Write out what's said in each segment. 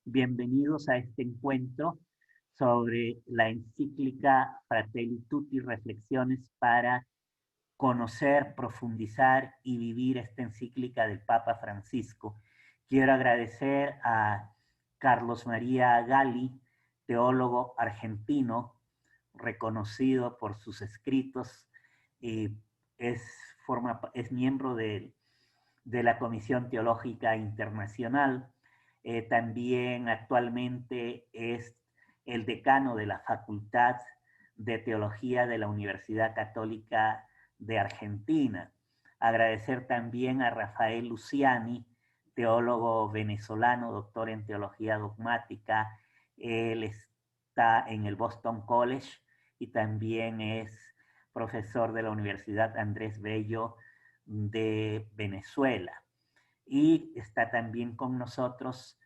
Bienvenidos a este encuentro sobre la encíclica Fratelli Tutti, reflexiones para conocer, profundizar y vivir esta encíclica del Papa Francisco. Quiero agradecer a Carlos María Gali, teólogo argentino, reconocido por sus escritos, y es miembro de la Comisión Teológica Internacional. También actualmente es el decano de la Facultad de Teología de la Universidad Católica de Argentina. Agradecer también a Rafael Luciani, teólogo venezolano, doctor en teología dogmática. Él está en el Boston College y también es profesor de la Universidad Andrés Bello de Venezuela. Y está también con nosotros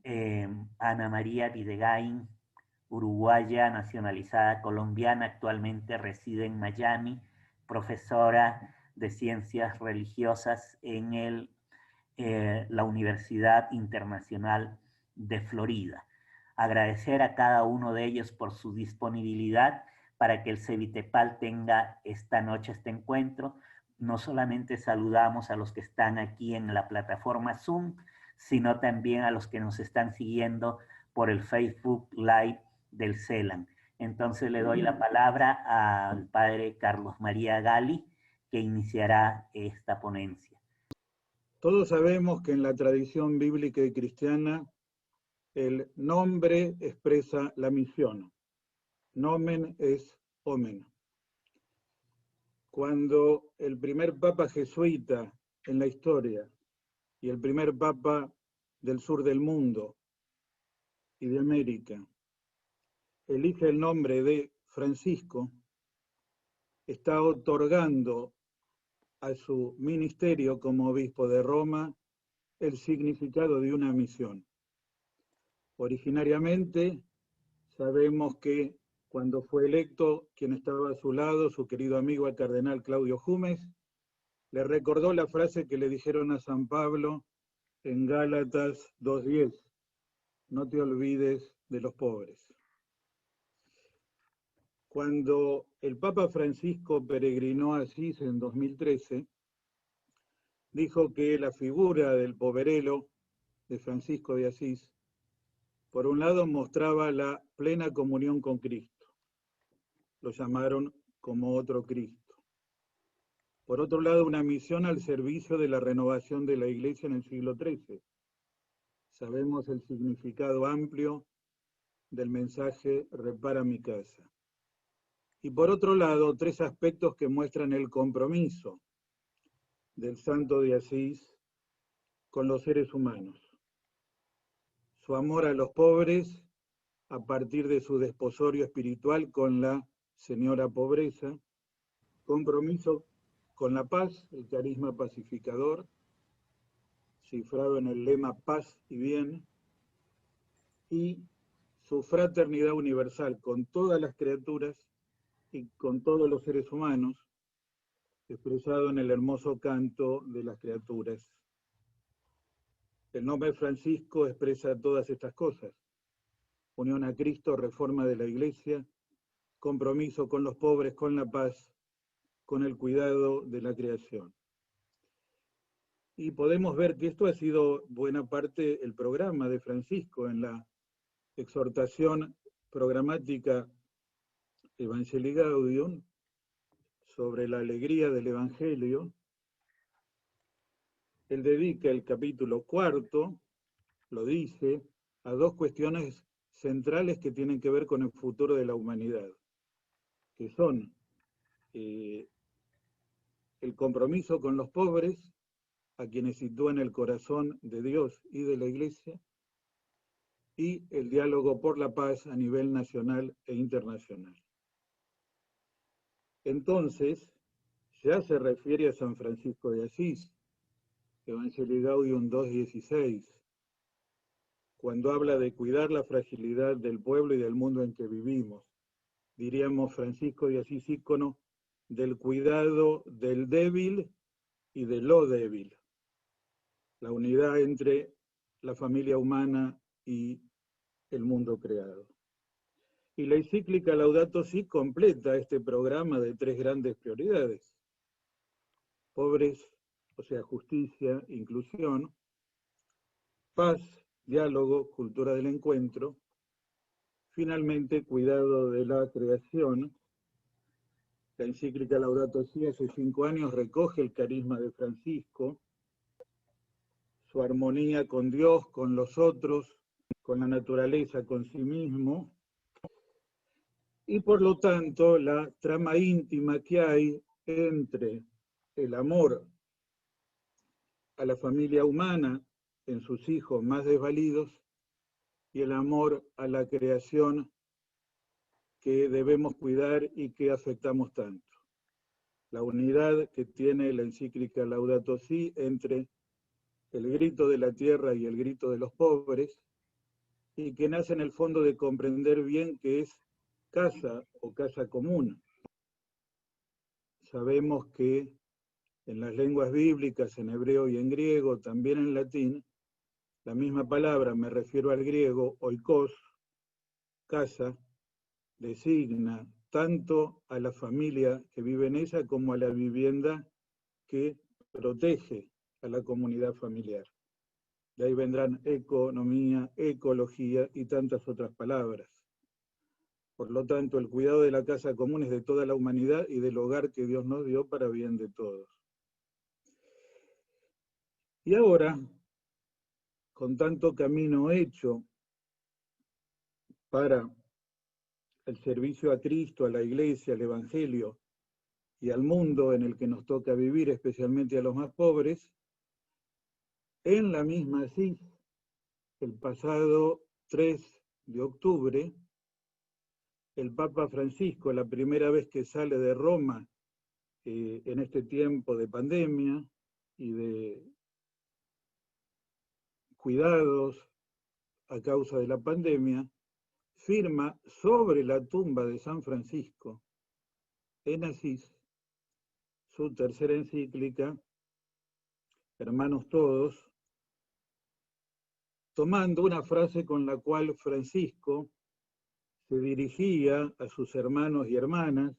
Ana María Videgain, uruguaya, nacionalizada colombiana, actualmente reside en Miami, profesora de ciencias religiosas en la Universidad Internacional de Florida. Agradecer a cada uno de ellos por su disponibilidad para que el Cevitepal tenga esta noche este encuentro. No solamente saludamos a los que están aquí en la plataforma Zoom, sino también a los que nos están siguiendo por el Facebook Live del CELAN. Entonces le doy la palabra al padre Carlos María Gali, que iniciará esta ponencia. Todos sabemos que en la tradición bíblica y cristiana el nombre expresa la misión. Nomen es omen. Cuando el primer papa jesuita en la historia y el primer papa del sur del mundo y de América elige el nombre de Francisco, está otorgando a su ministerio como obispo de Roma el significado de una misión. Originariamente sabemos que cuando fue electo, quien estaba a su lado, su querido amigo el cardenal Claudio Jumes, le recordó la frase que le dijeron a San Pablo en Gálatas 2:10, no te olvides de los pobres. Cuando el Papa Francisco peregrinó a Asís en 2013, dijo que la figura del poverelo de Francisco de Asís, por un lado mostraba la plena comunión con Cristo. Lo llamaron como otro Cristo. Por otro lado, una misión al servicio de la renovación de la Iglesia en el siglo XIII. Sabemos el significado amplio del mensaje repara mi casa. Y por otro lado, tres aspectos que muestran el compromiso del santo de Asís con los seres humanos. Su amor a los pobres a partir de su desposorio espiritual con la señora pobreza, compromiso con la paz, el carisma pacificador, cifrado en el lema paz y bien, y su fraternidad universal con todas las criaturas y con todos los seres humanos, expresado en el hermoso canto de las criaturas. El nombre Francisco expresa todas estas cosas: unión a Cristo, reforma de la Iglesia, compromiso con los pobres, con la paz, con el cuidado de la creación. Y podemos ver que esto ha sido buena parte el programa de Francisco en la exhortación programática Evangelii Gaudium sobre la alegría del Evangelio. Él dedica el capítulo 4, lo dice, a dos cuestiones centrales que tienen que ver con el futuro de la humanidad, que son el compromiso con los pobres, a quienes sitúa en el corazón de Dios y de la Iglesia, y el diálogo por la paz a nivel nacional e internacional. Entonces, ya se refiere a San Francisco de Asís, Evangelii Gaudium 2:16, cuando habla de cuidar la fragilidad del pueblo y del mundo en que vivimos. Diríamos Francisco de Asís, ícono del cuidado del débil y de lo débil. La unidad entre la familia humana y el mundo creado. Y la encíclica Laudato Si completa este programa de 3 grandes prioridades: pobres, o sea, justicia, inclusión; paz, diálogo, cultura del encuentro; finalmente, cuidado de la creación. La encíclica Laudato Si hace 5 años recoge el carisma de Francisco, su armonía con Dios, con los otros, con la naturaleza, con sí mismo, y por lo tanto la trama íntima que hay entre el amor a la familia humana en sus hijos más desvalidos y el amor a la creación que debemos cuidar y que afectamos tanto. La unidad que tiene la encíclica Laudato Si entre el grito de la tierra y el grito de los pobres, y que nace en el fondo de comprender bien qué es casa o casa común. Sabemos que en las lenguas bíblicas, en hebreo y en griego, también en latín, la misma palabra, me refiero al griego, oikos, casa, designa tanto a la familia que vive en ella como a la vivienda que protege a la comunidad familiar. De ahí vendrán economía, ecología y tantas otras palabras. Por lo tanto, el cuidado de la casa común es de toda la humanidad y del hogar que Dios nos dio para bien de todos. Y ahora, con tanto camino hecho para el servicio a Cristo, a la Iglesia, al Evangelio y al mundo en el que nos toca vivir, especialmente a los más pobres, en la misma Asís, el pasado 3 de octubre, el Papa Francisco, la primera vez que sale de Roma en este tiempo de pandemia y de cuidados a causa de la pandemia, firma sobre la tumba de San Francisco en Asís su tercera encíclica, Hermanos Todos, tomando una frase con la cual Francisco se dirigía a sus hermanos y hermanas,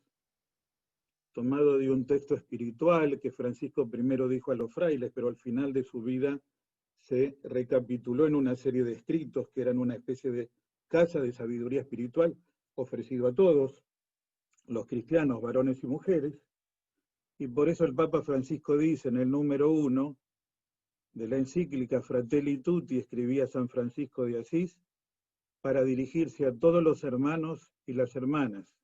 tomado de un texto espiritual que Francisco primero dijo a los frailes, pero al final de su vida se recapituló en una serie de escritos que eran una especie de casa de sabiduría espiritual ofrecido a todos, los cristianos, varones y mujeres, y por eso el Papa Francisco dice en el número 1 de la encíclica Fratelli Tutti, escribía San Francisco de Asís, para dirigirse a todos los hermanos y las hermanas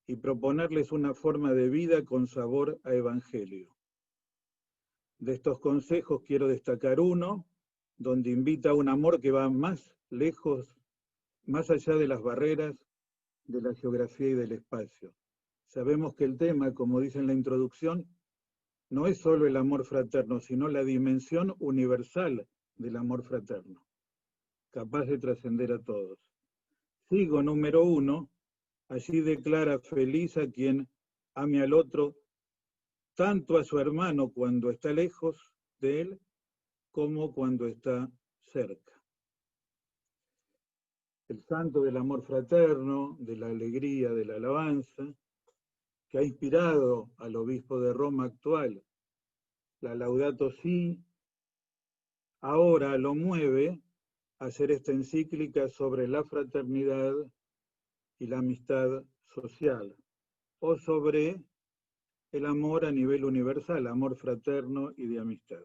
y proponerles una forma de vida con sabor a evangelio. De estos consejos quiero destacar uno, donde invita a un amor que va más lejos, más allá de las barreras de la geografía y del espacio. Sabemos que el tema, como dice en la introducción, no es solo el amor fraterno, sino la dimensión universal del amor fraterno, capaz de trascender a todos. Sigo número 1, allí declara: feliz a quien ame al otro, tanto a su hermano cuando está lejos de él, como cuando está cerca. El santo del amor fraterno, de la alegría, de la alabanza, que ha inspirado al obispo de Roma actual, la Laudato Si, ahora lo mueve a hacer esta encíclica sobre la fraternidad y la amistad social, o sobre el amor a nivel universal, amor fraterno y de amistad.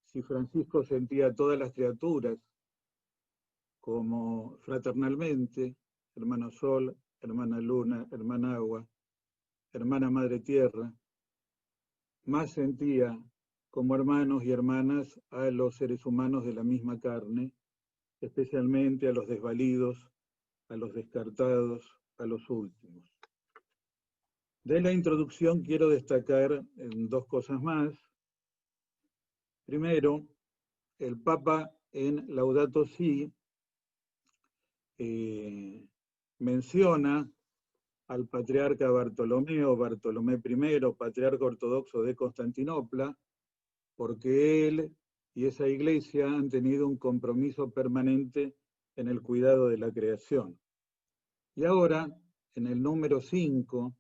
Si Francisco sentía a todas las criaturas como fraternalmente, hermano sol, hermana luna, hermana agua, hermana madre tierra, más sentía como hermanos y hermanas a los seres humanos de la misma carne, especialmente a los desvalidos, a los descartados, a los últimos. De la introducción quiero destacar 2 cosas más. Primero, el Papa en Laudato Si menciona al patriarca Bartolomé I, patriarca ortodoxo de Constantinopla, porque él y esa iglesia han tenido un compromiso permanente en el cuidado de la creación. Y ahora, en el número 5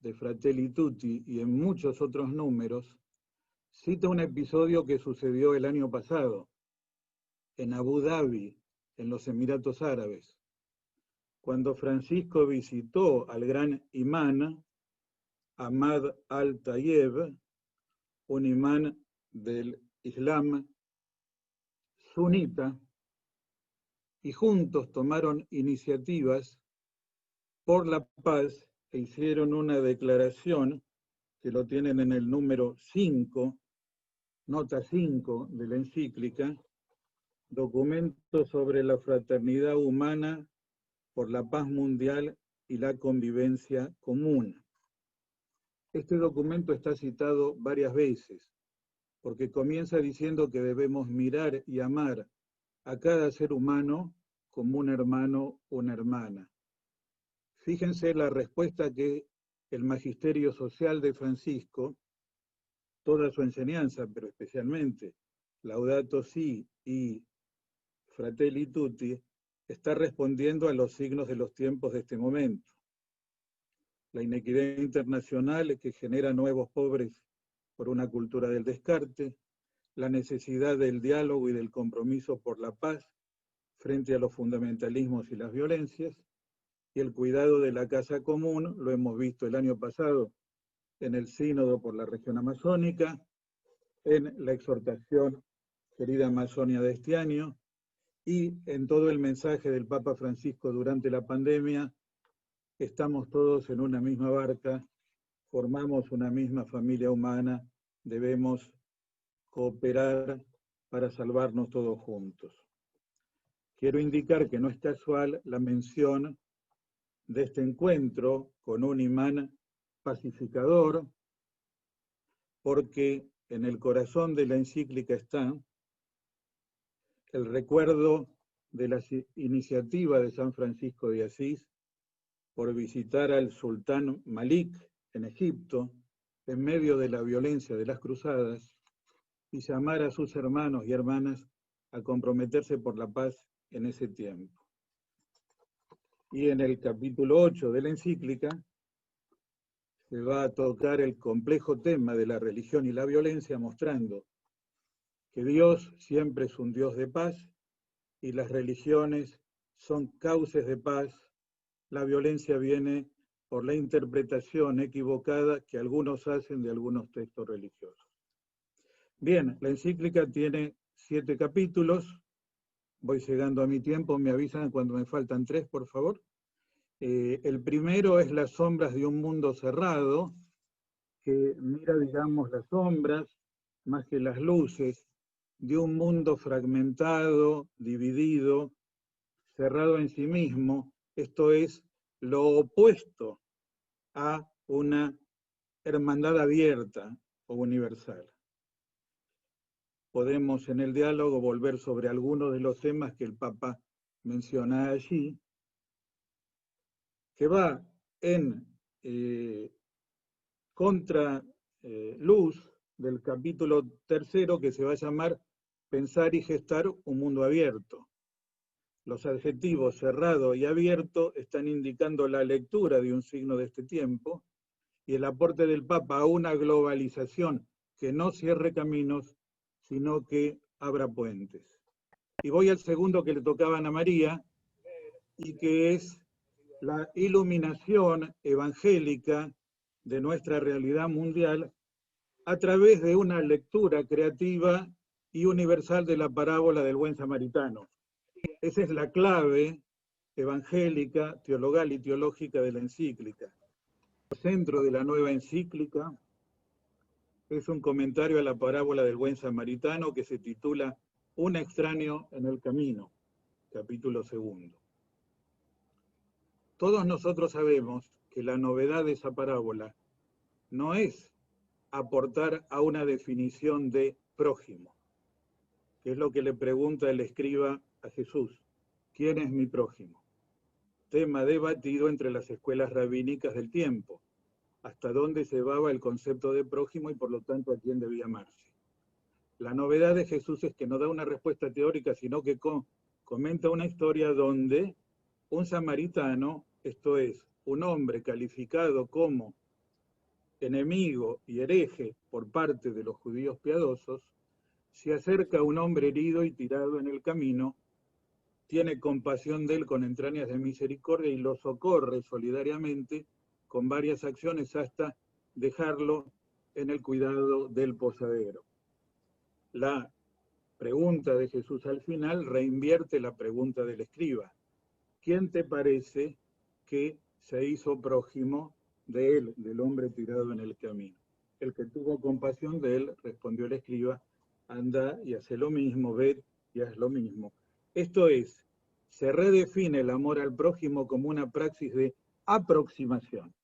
de Fratelli Tutti y en muchos otros números, cita un episodio que sucedió el año pasado, en Abu Dhabi, en los Emiratos Árabes, cuando Francisco visitó al gran imán Ahmad al-Tayeb, un imán del Islam sunita, y juntos tomaron iniciativas por la paz e hicieron una declaración que lo tienen en el número 5, nota 5 de la encíclica, documento sobre la fraternidad humana por la paz mundial y la convivencia común. Este documento está citado varias veces, porque comienza diciendo que debemos mirar y amar a cada ser humano como un hermano o una hermana. Fíjense la respuesta que el magisterio social de Francisco, toda su enseñanza, pero especialmente Laudato Si y Fratelli Tutti, está respondiendo a los signos de los tiempos de este momento. La inequidad internacional que genera nuevos pobres por una cultura del descarte, la necesidad del diálogo y del compromiso por la paz frente a los fundamentalismos y las violencias, y el cuidado de la casa común, lo hemos visto el año pasado en el Sínodo por la región amazónica, en la exhortación Querida Amazonia de este año, y en todo el mensaje del Papa Francisco durante la pandemia. Estamos todos en una misma barca, formamos una misma familia humana, debemos cooperar para salvarnos todos juntos. Quiero indicar que no es casual la mención de este encuentro con un imán pacificador, porque en el corazón de la encíclica está el recuerdo de la iniciativa de San Francisco de Asís por visitar al sultán Malik en Egipto, en medio de la violencia de las cruzadas, y llamar a sus hermanos y hermanas a comprometerse por la paz en ese tiempo. Y en el capítulo 8 de la encíclica se va a tocar el complejo tema de la religión y la violencia, mostrando que Dios siempre es un Dios de paz y las religiones son cauces de paz. La violencia viene por la interpretación equivocada que algunos hacen de algunos textos religiosos. Bien, la encíclica tiene 7 capítulos. Voy llegando a mi tiempo, me avisan cuando me faltan 3, por favor. El primero es Las sombras de un mundo cerrado, que mira, digamos, las sombras más que las luces de un mundo fragmentado, dividido, cerrado en sí mismo. Esto es lo opuesto a una hermandad abierta o universal. Podemos en el diálogo volver sobre algunos de los temas que el Papa menciona allí, que va en contraluz del capítulo 3, que se va a llamar Pensar y gestar un mundo abierto. Los adjetivos cerrado y abierto están indicando la lectura de un signo de este tiempo y el aporte del Papa a una globalización que no cierre caminos, sino que abra puentes. Y voy al segundo que le tocaba a Ana María, y que es la iluminación evangélica de nuestra realidad mundial a través de una lectura creativa y universal de la parábola del buen samaritano. Esa es la clave evangélica, teologal y teológica de la encíclica. El centro de la nueva encíclica es un comentario a la parábola del buen samaritano que se titula Un extraño en el camino, capítulo 2. Todos nosotros sabemos que la novedad de esa parábola no es aportar a una definición de prójimo, que es lo que le pregunta el escriba a Jesús. ¿Quién es mi prójimo? Tema debatido entre las escuelas rabínicas del tiempo. Hasta dónde se llevaba el concepto de prójimo y por lo tanto a quién debía amarse. La novedad de Jesús es que no da una respuesta teórica, sino que comenta una historia donde un samaritano, esto es, un hombre calificado como enemigo y hereje por parte de los judíos piadosos, se acerca a un hombre herido y tirado en el camino, tiene compasión de él con entrañas de misericordia y lo socorre solidariamente con varias acciones hasta dejarlo en el cuidado del posadero. La pregunta de Jesús al final reinvierte la pregunta del escriba. ¿Quién te parece que se hizo prójimo de él, del hombre tirado en el camino? El que tuvo compasión de él, respondió el escriba, anda y hace lo mismo, ved y haz lo mismo. Esto es, se redefine el amor al prójimo como una praxis de aproximación.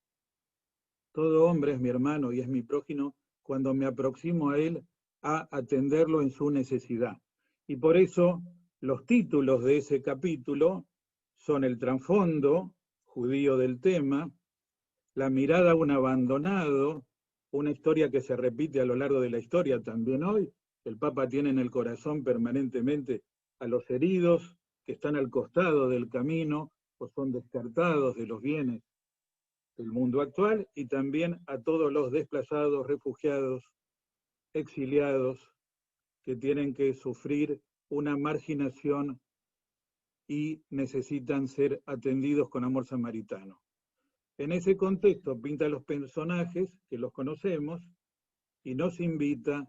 Todo hombre es mi hermano y es mi prójimo cuando me aproximo a él a atenderlo en su necesidad. Y por eso los títulos de ese capítulo son el trasfondo judío del tema, la mirada a un abandonado, una historia que se repite a lo largo de la historia también hoy. El Papa tiene en el corazón permanentemente a los heridos que están al costado del camino o son descartados de los bienes del mundo actual, y también a todos los desplazados, refugiados, exiliados, que tienen que sufrir una marginación y necesitan ser atendidos con amor samaritano. En ese contexto pinta los personajes, que los conocemos, y nos invita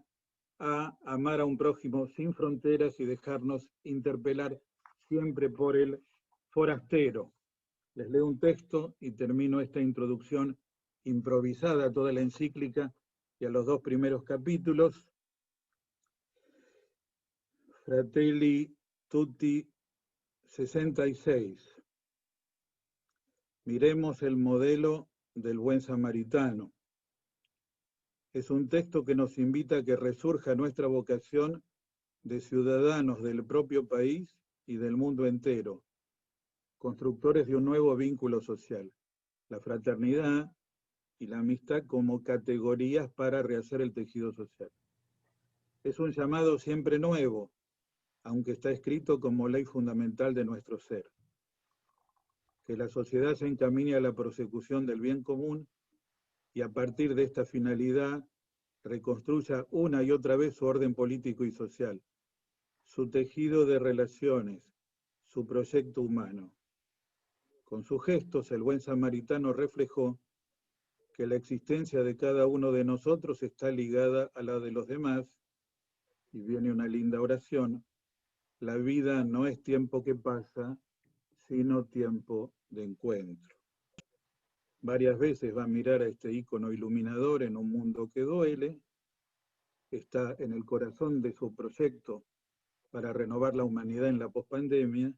a amar a un prójimo sin fronteras y dejarnos interpelar siempre por el forastero. Les leo un texto y termino esta introducción improvisada a toda la encíclica y a los 2 primeros capítulos. Fratelli Tutti 66. Miremos el modelo del buen samaritano. Es un texto que nos invita a que resurja nuestra vocación de ciudadanos del propio país y del mundo entero, constructores de un nuevo vínculo social, la fraternidad y la amistad como categorías para rehacer el tejido social. Es un llamado siempre nuevo, aunque está escrito como ley fundamental de nuestro ser. Que la sociedad se encamine a la prosecución del bien común y a partir de esta finalidad reconstruya una y otra vez su orden político y social, su tejido de relaciones, su proyecto humano. Con sus gestos, el buen samaritano reflejó que la existencia de cada uno de nosotros está ligada a la de los demás, y viene una linda oración: la vida no es tiempo que pasa, sino tiempo de encuentro. Varias veces va a mirar a este ícono iluminador en un mundo que duele, está en el corazón de su proyecto para renovar la humanidad en la pospandemia,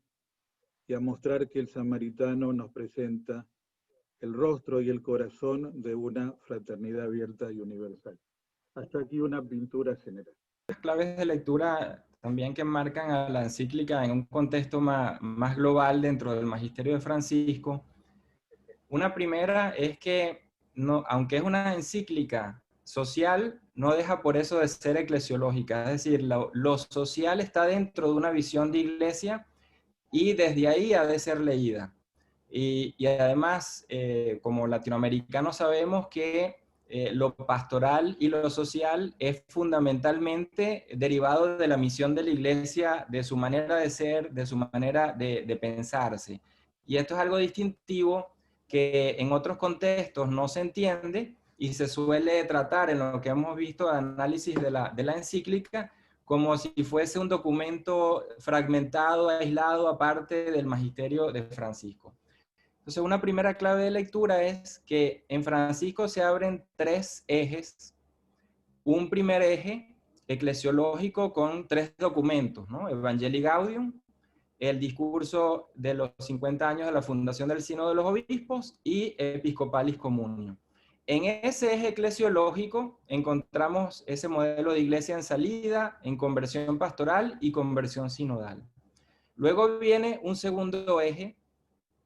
y a mostrar que el samaritano nos presenta el rostro y el corazón de una fraternidad abierta y universal. Hasta aquí una pintura general. Las claves de lectura también que marcan a la encíclica en un contexto más global dentro del magisterio de Francisco. Una primera es que, no, aunque es una encíclica social, no deja por eso de ser eclesiológica. Es decir, lo social está dentro de una visión de iglesia y desde ahí ha de ser leída. Y además, como latinoamericanos sabemos que lo pastoral y lo social es fundamentalmente derivado de la misión de la iglesia, de su manera de ser, de su manera de pensarse. Y esto es algo distintivo que en otros contextos no se entiende y se suele tratar en lo que hemos visto de análisis de la encíclica como si fuese un documento fragmentado, aislado, aparte del magisterio de Francisco. Entonces, una primera clave de lectura es que en Francisco se abren 3 ejes. Un primer eje eclesiológico con 3 documentos, ¿no? Evangelii Gaudium, el discurso de los 50 años de la fundación del Sínodo de los Obispos y Episcopalis Communion. En ese eje eclesiológico encontramos ese modelo de iglesia en salida, en conversión pastoral y conversión sinodal. Luego viene un segundo eje,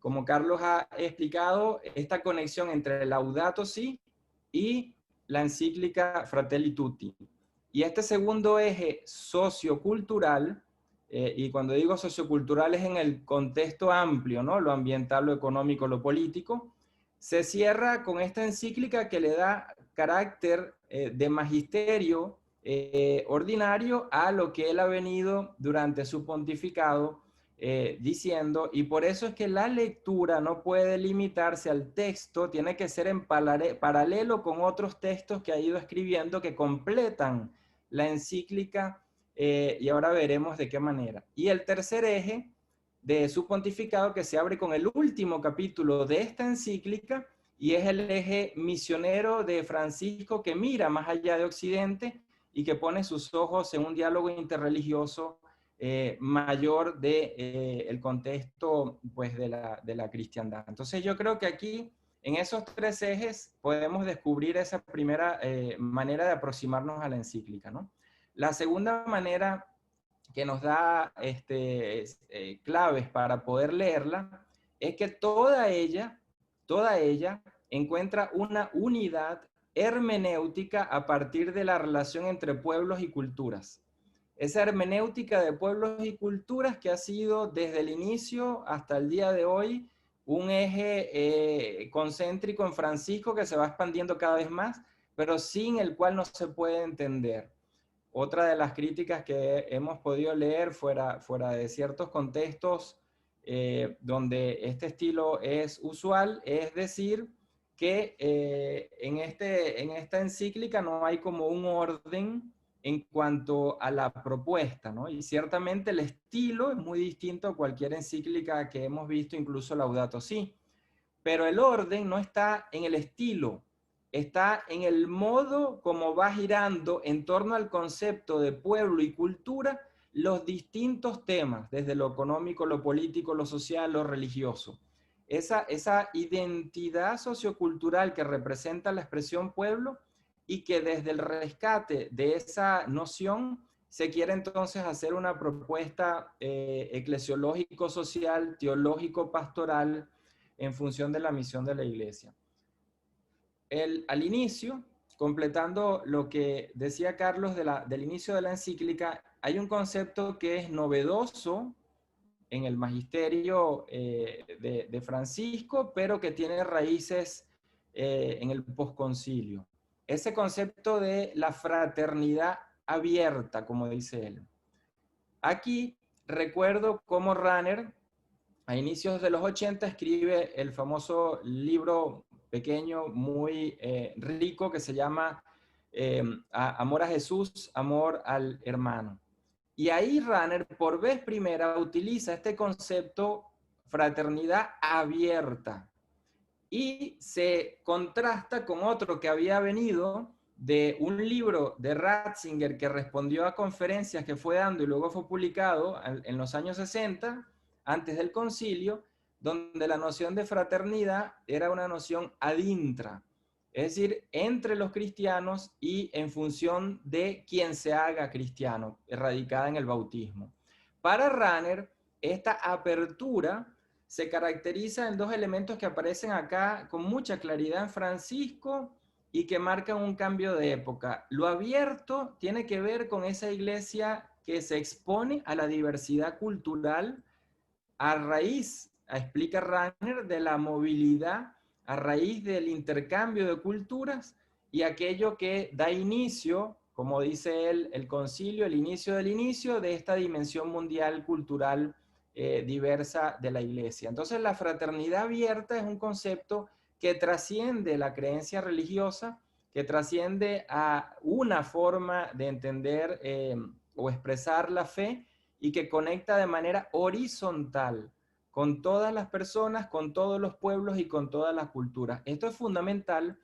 como Carlos ha explicado, esta conexión entre Laudato Si y la encíclica Fratelli Tutti. Y este segundo eje sociocultural, y cuando digo sociocultural es en el contexto amplio, ¿no? Lo ambiental, lo económico, lo político, se cierra con esta encíclica que le da carácter de magisterio ordinario a lo que él ha venido durante su pontificado diciendo, y por eso es que la lectura no puede limitarse al texto, tiene que ser en paralelo con otros textos que ha ido escribiendo que completan la encíclica, y ahora veremos de qué manera. Y el tercer eje de su pontificado, que se abre con el último capítulo de esta encíclica, y es el eje misionero de Francisco, que mira más allá de Occidente y que pone sus ojos en un diálogo interreligioso mayor de el contexto pues, de la cristiandad. Entonces yo creo que aquí, en esos tres ejes, podemos descubrir esa primera manera de aproximarnos a la encíclica, ¿no? La segunda manera que nos da claves para poder leerla es que toda ella encuentra una unidad hermenéutica a partir de la relación entre pueblos y culturas. Esa hermenéutica de pueblos y culturas que ha sido desde el inicio hasta el día de hoy un eje concéntrico en Francisco que se va expandiendo cada vez más, pero sin el cual no se puede entender. Otra de las críticas que hemos podido leer fuera de ciertos contextos donde este estilo es usual, es decir, que en esta encíclica no hay como un orden en cuanto a la propuesta, ¿no? Y ciertamente el estilo es muy distinto a cualquier encíclica que hemos visto, incluso Laudato Si. Pero el orden no está en el estilo, está en el modo como va girando en torno al concepto de pueblo y cultura los distintos temas, desde lo económico, lo político, lo social, lo religioso. Esa identidad sociocultural que representa la expresión pueblo y que desde el rescate de esa noción se quiere entonces hacer una propuesta eclesiológico-social, teológico-pastoral, en función de la misión de la iglesia. Al inicio, completando lo que decía Carlos del inicio de la encíclica, hay un concepto que es novedoso en el magisterio de Francisco, pero que tiene raíces en el posconcilio. Ese concepto de la fraternidad abierta, como dice él. Aquí recuerdo cómo Rahner, a inicios de los 80, escribe el famoso libro pequeño, muy rico, que se llama Amor a Jesús, Amor al Hermano. Y ahí Rahner, por vez primera, utiliza este concepto fraternidad abierta y se contrasta con otro que había venido de un libro de Ratzinger que respondió a conferencias que fue dando y luego fue publicado en los años 60, antes del concilio, donde la noción de fraternidad era una noción ad intra, es decir, entre los cristianos y en función de quien se haga cristiano, erradicada en el bautismo. Para Rahner, esta apertura se caracteriza en dos elementos que aparecen acá con mucha claridad en Francisco y que marcan un cambio de época. Lo abierto tiene que ver con esa iglesia que se expone a la diversidad cultural a raíz, explica Rahner, de la movilidad, a raíz del intercambio de culturas y aquello que da inicio, como dice él, el concilio, el inicio del inicio de esta dimensión mundial cultural diversa de la iglesia. Entonces la fraternidad abierta es un concepto que trasciende la creencia religiosa, que trasciende a una forma de entender o expresar la fe y que conecta de manera horizontal con todas las personas, con todos los pueblos y con todas las culturas. Esto es fundamental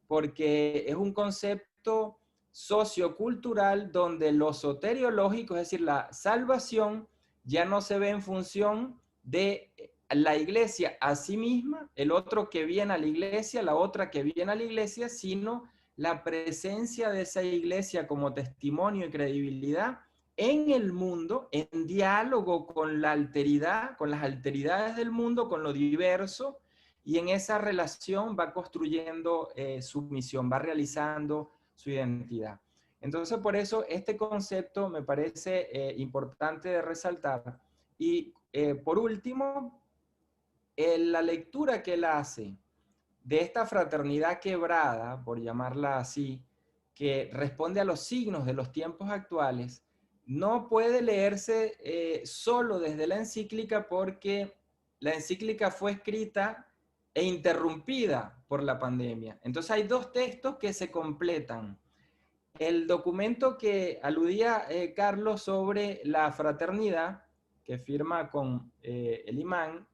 porque es un concepto sociocultural donde lo soteriológico, es decir, la salvación, ya no se ve en función de la iglesia a sí misma, el otro que viene a la iglesia, la otra que viene a la iglesia, sino la presencia de esa iglesia como testimonio y credibilidad en el mundo, en diálogo con la alteridad, con las alteridades del mundo, con lo diverso, y en esa relación va construyendo su misión, va realizando su identidad. Entonces, por eso este concepto me parece importante de resaltar. Y por último, la lectura que él hace de esta fraternidad quebrada, por llamarla así, que responde a los signos de los tiempos actuales, no puede leerse solo desde la encíclica, porque la encíclica fue escrita e interrumpida por la pandemia. Entonces hay dos textos que se completan. El documento que aludía Carlos sobre la fraternidad, que firma con el imán,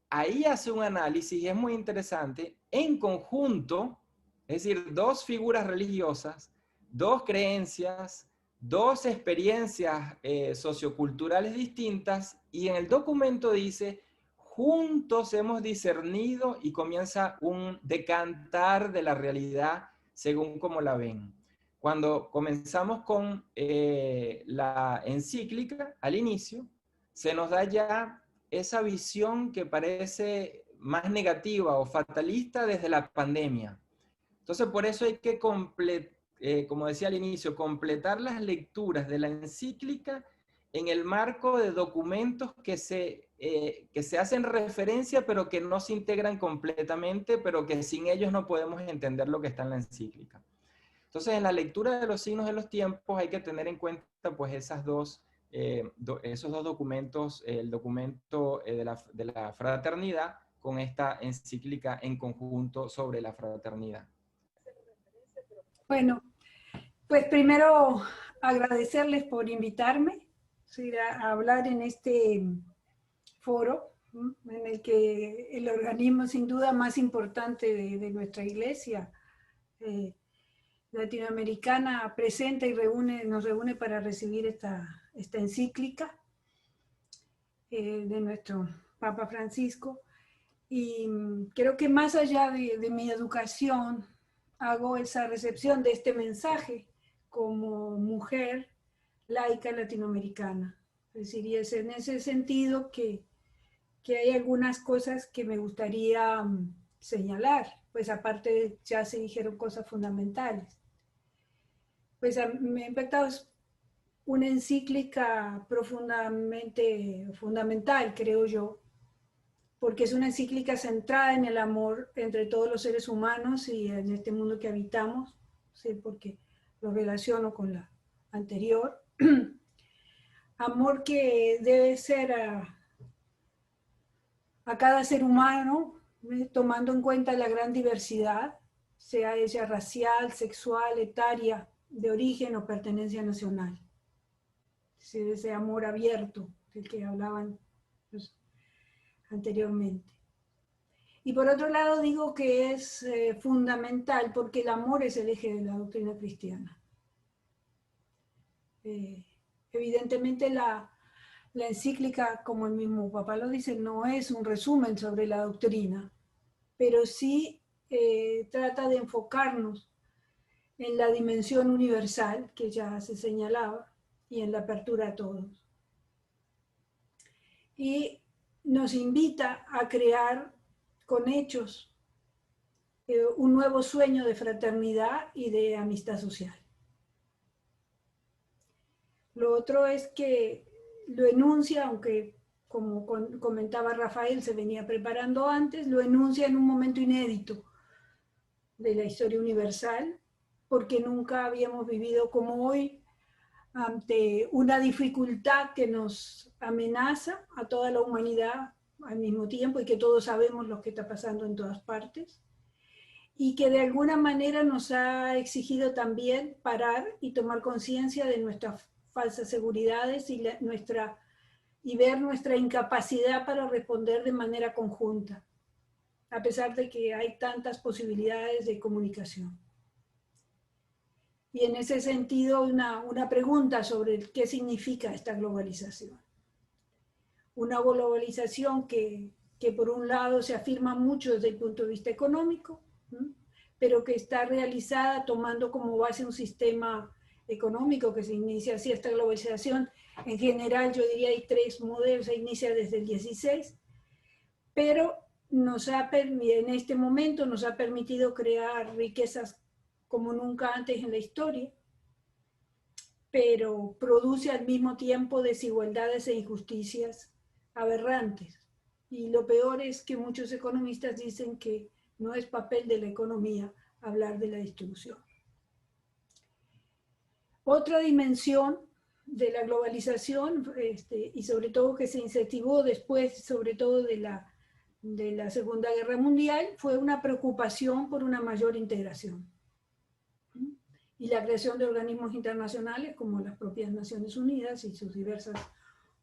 ahí hace un análisis y es muy interesante, en conjunto, es decir, dos figuras religiosas, dos creencias, dos experiencias socioculturales distintas, y en el documento dice, juntos hemos discernido, y comienza un decantar de la realidad según como la ven. Cuando comenzamos con la encíclica, al inicio, se nos da ya esa visión que parece más negativa o fatalista desde la pandemia. Entonces, por eso hay que como decía al inicio, completar las lecturas de la encíclica en el marco de documentos que se hacen referencia, pero que no se integran completamente, pero que sin ellos no podemos entender lo que está en la encíclica. Entonces, en la lectura de los signos de los tiempos hay que tener en cuenta pues esos dos documentos, el documento de la fraternidad con esta encíclica en conjunto sobre la fraternidad. Bueno, pues primero agradecerles por invitarme a hablar en este foro, en el que el organismo sin duda más importante de nuestra iglesia latinoamericana presenta y nos reúne para recibir esta encíclica de nuestro Papa Francisco. Y creo que más allá de mi educación, hago esa recepción de este mensaje como mujer laica latinoamericana. Es decir, y es en ese sentido que hay algunas cosas que me gustaría señalar, pues aparte ya se dijeron cosas fundamentales. Pues me ha impactado una encíclica profundamente fundamental, creo yo, porque es una encíclica centrada en el amor entre todos los seres humanos y en este mundo que habitamos, ¿sí? Porque lo relaciono con la anterior. Amor que debe ser a cada ser humano, tomando en cuenta la gran diversidad, sea ella racial, sexual, etaria, de origen o pertenencia nacional. Ese amor abierto del que hablaban anteriormente. Y por otro lado digo que es fundamental porque el amor es el eje de la doctrina cristiana. Evidentemente la encíclica, como el mismo Papa lo dice, no es un resumen sobre la doctrina, pero sí trata de enfocarnos en la dimensión universal que ya se señalaba y en la apertura a todos. Y nos invita a crear con hechos un nuevo sueño de fraternidad y de amistad social. Lo otro es que lo enuncia, aunque como comentaba Rafael, se venía preparando antes, lo enuncia en un momento inédito de la historia universal, porque nunca habíamos vivido como hoy ante una dificultad que nos amenaza a toda la humanidad al mismo tiempo y que todos sabemos lo que está pasando en todas partes y que de alguna manera nos ha exigido también parar y tomar conciencia de nuestras falsas seguridades y ver nuestra incapacidad para responder de manera conjunta, a pesar de que hay tantas posibilidades de comunicación. Y en ese sentido, una pregunta sobre qué significa esta globalización. Una globalización que por un lado se afirma mucho desde el punto de vista económico, pero que está realizada tomando como base un sistema económico que se inicia así. Esta globalización, en general, yo diría hay tres modelos, se inicia desde el 16, pero en este momento nos ha permitido crear riquezas como nunca antes en la historia, pero produce al mismo tiempo desigualdades e injusticias aberrantes. Y lo peor es que muchos economistas dicen que no es papel de la economía hablar de la distribución. Otra dimensión de la globalización, y sobre todo que se incentivó después, sobre todo de la Segunda Guerra Mundial, fue una preocupación por una mayor integración. Y la creación de organismos internacionales como las propias Naciones Unidas y sus diversos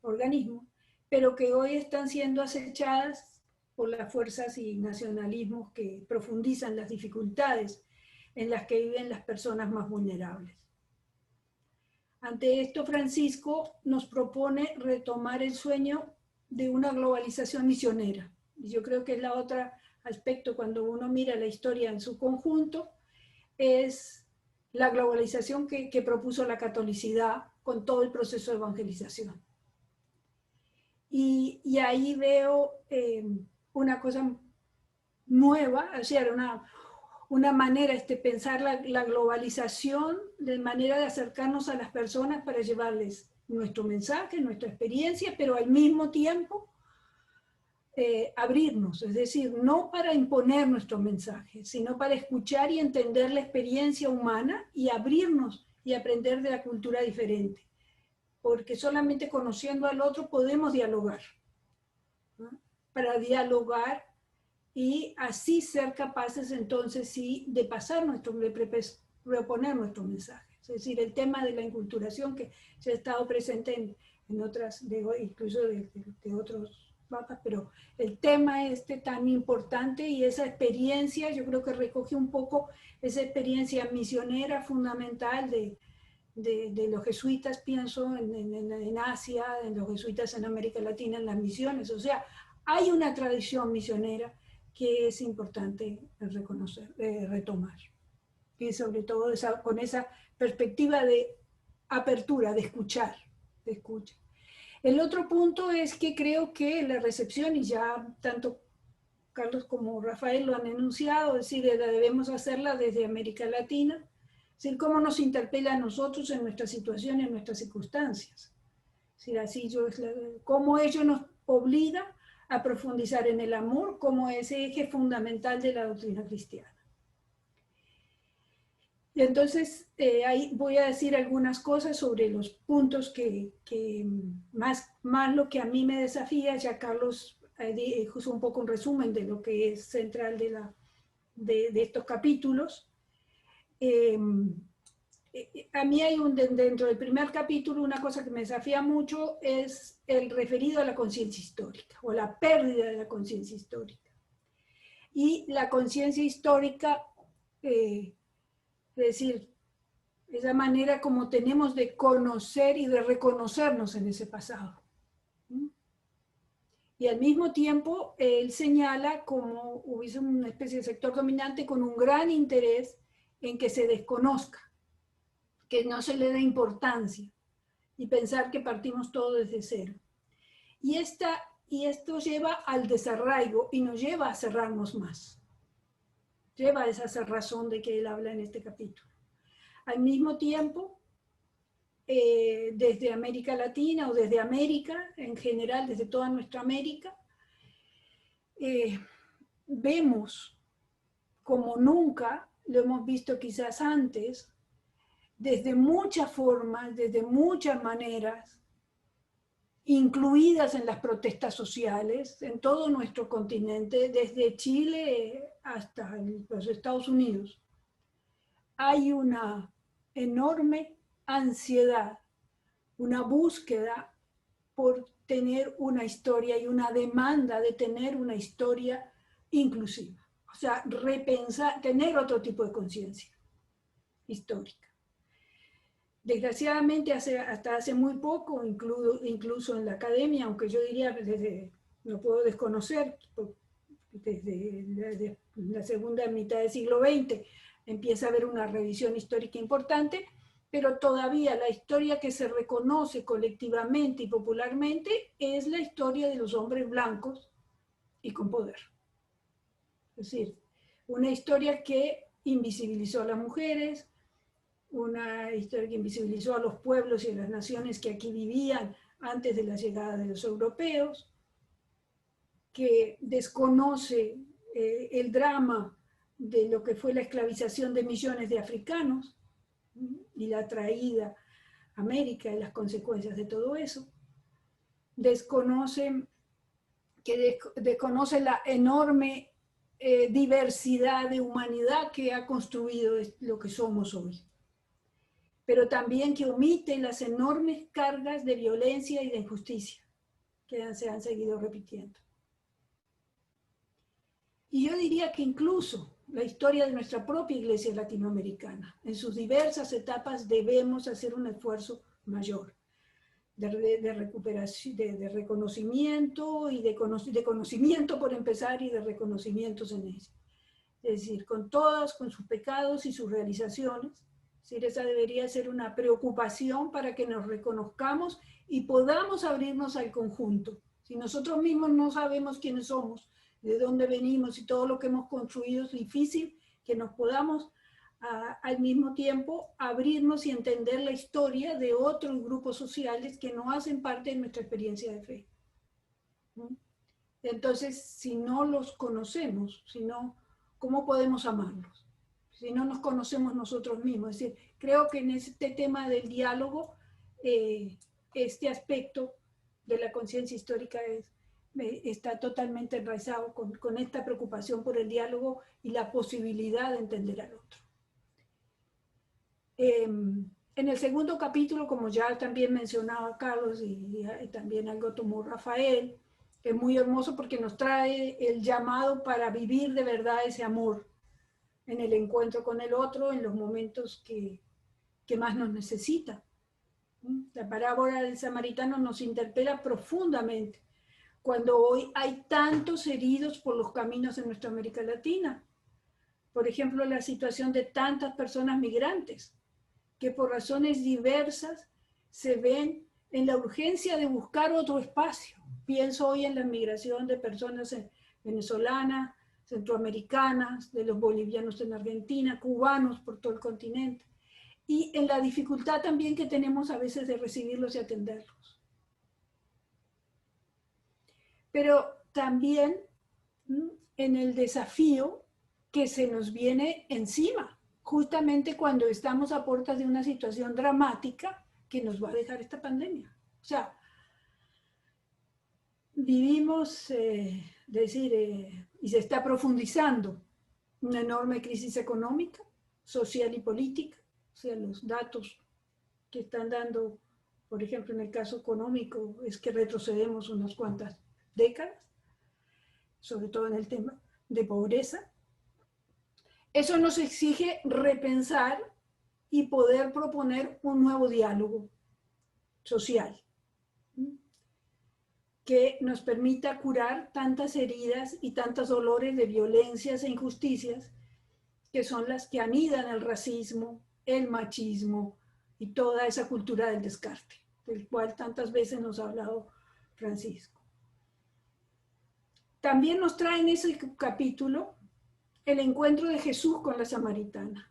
organismos, pero que hoy están siendo acechadas por las fuerzas y nacionalismos que profundizan las dificultades en las que viven las personas más vulnerables. Ante esto, Francisco nos propone retomar el sueño de una globalización misionera. Y yo creo que es la otra aspecto cuando uno mira la historia en su conjunto, es la globalización que propuso la catolicidad con todo el proceso de evangelización. Y ahí veo una cosa nueva, o sea, una manera de pensar la globalización, de manera de acercarnos a las personas para llevarles nuestro mensaje, nuestra experiencia, pero al mismo tiempo abrirnos, es decir, no para imponer nuestro mensaje, sino para escuchar y entender la experiencia humana y abrirnos y aprender de la cultura diferente. Porque solamente conociendo al otro podemos dialogar, ¿no? Para dialogar y así ser capaces entonces sí de pasar de proponer nuestro mensaje. Es decir, el tema de la inculturación que se ha estado presente en otras, incluso de otros mapas, pero el tema tan importante y esa experiencia, yo creo que recoge un poco esa experiencia misionera fundamental de los jesuitas, pienso, en Asia, en los jesuitas en América Latina, en las misiones. O sea, hay una tradición misionera que es importante reconocer, retomar. Y sobre todo con esa perspectiva de apertura, de escuchar, de escucha. El otro punto es que creo que la recepción, y ya tanto Carlos como Rafael lo han enunciado, es decir, debemos hacerla desde América Latina, es decir, cómo nos interpela a nosotros en nuestra situación, en nuestras circunstancias. Es decir, cómo ello nos obliga a profundizar en el amor como ese eje fundamental de la doctrina cristiana. Y entonces, ahí voy a decir algunas cosas sobre los puntos que más lo que a mí me desafía, ya Carlos hizo un poco un resumen de lo que es central de estos capítulos. A mí hay dentro del primer capítulo una cosa que me desafía mucho, es el referido a la conciencia histórica, o la pérdida de la conciencia histórica. Y la conciencia histórica, es decir, esa manera como tenemos de conocer y de reconocernos en ese pasado. Y al mismo tiempo, él señala como hubiese una especie de sector dominante con un gran interés en que se desconozca, que no se le dé importancia y pensar que partimos todo desde cero. Y esto lleva al desarraigo y nos lleva a cerrarnos más. Lleva a esa cerrazón de que él habla en este capítulo. Al mismo tiempo, desde América Latina o desde América en general, desde toda nuestra América, vemos como nunca lo hemos visto quizás antes, desde muchas formas, desde muchas maneras, incluidas en las protestas sociales en todo nuestro continente, desde Chile hasta los Estados Unidos. Hay una enorme ansiedad, una búsqueda por tener una historia y una demanda de tener una historia inclusiva. O sea, repensar, tener otro tipo de conciencia histórica. Desgraciadamente, hasta hace muy poco, incluso en la academia, aunque yo diría, no puedo desconocer, desde la segunda mitad del siglo XX empieza a haber una revisión histórica importante, pero todavía la historia que se reconoce colectivamente y popularmente es la historia de los hombres blancos y con poder. Es decir, una historia que invisibilizó a las mujeres, una historia que invisibilizó a los pueblos y a las naciones que aquí vivían antes de la llegada de los europeos, que desconoce el drama de lo que fue la esclavización de millones de africanos y la traída a América y las consecuencias de todo eso. Desconoce la enorme diversidad de humanidad que ha construido lo que somos hoy, pero también que omite las enormes cargas de violencia y de injusticia que se han seguido repitiendo. Y yo diría que incluso la historia de nuestra propia iglesia latinoamericana, en sus diversas etapas debemos hacer un esfuerzo mayor de recuperación, de reconocimiento y de conocimiento por empezar y de reconocimientos en ella. Es decir, con sus pecados y sus realizaciones. Es decir, esa debería ser una preocupación para que nos reconozcamos y podamos abrirnos al conjunto. Si nosotros mismos no sabemos quiénes somos, de dónde venimos y todo lo que hemos construido, es difícil que nos podamos al mismo tiempo abrirnos y entender la historia de otros grupos sociales que no hacen parte de nuestra experiencia de fe. Entonces, si no los conocemos, ¿cómo podemos amarlos? Si no nos conocemos nosotros mismos. Es decir, creo que en este tema del diálogo, este aspecto de la conciencia histórica está totalmente enraizado con esta preocupación por el diálogo y la posibilidad de entender al otro. En el segundo capítulo, como ya también mencionaba Carlos y también algo tomó Rafael, es muy hermoso porque nos trae el llamado para vivir de verdad ese amor en el encuentro con el otro, en los momentos que más nos necesita. La parábola del samaritano nos interpela profundamente cuando hoy hay tantos heridos por los caminos en nuestra América Latina. Por ejemplo, la situación de tantas personas migrantes que por razones diversas se ven en la urgencia de buscar otro espacio. Pienso hoy en la migración de personas venezolanas, centroamericanas, de los bolivianos en Argentina, cubanos por todo el continente, y en la dificultad también que tenemos a veces de recibirlos y atenderlos. Pero también en el desafío que se nos viene encima, justamente cuando estamos a puertas de una situación dramática que nos va a dejar esta pandemia. O sea, vivimos, y se está profundizando una enorme crisis económica, social y política. O sea, los datos que están dando, por ejemplo, en el caso económico, es que retrocedemos unas cuantas décadas, sobre todo en el tema de pobreza. Eso nos exige repensar y poder proponer un nuevo diálogo social que nos permita curar tantas heridas y tantos dolores de violencias e injusticias que son las que anidan el racismo, el machismo y toda esa cultura del descarte, del cual tantas veces nos ha hablado Francisco. También nos trae en ese capítulo el encuentro de Jesús con la samaritana,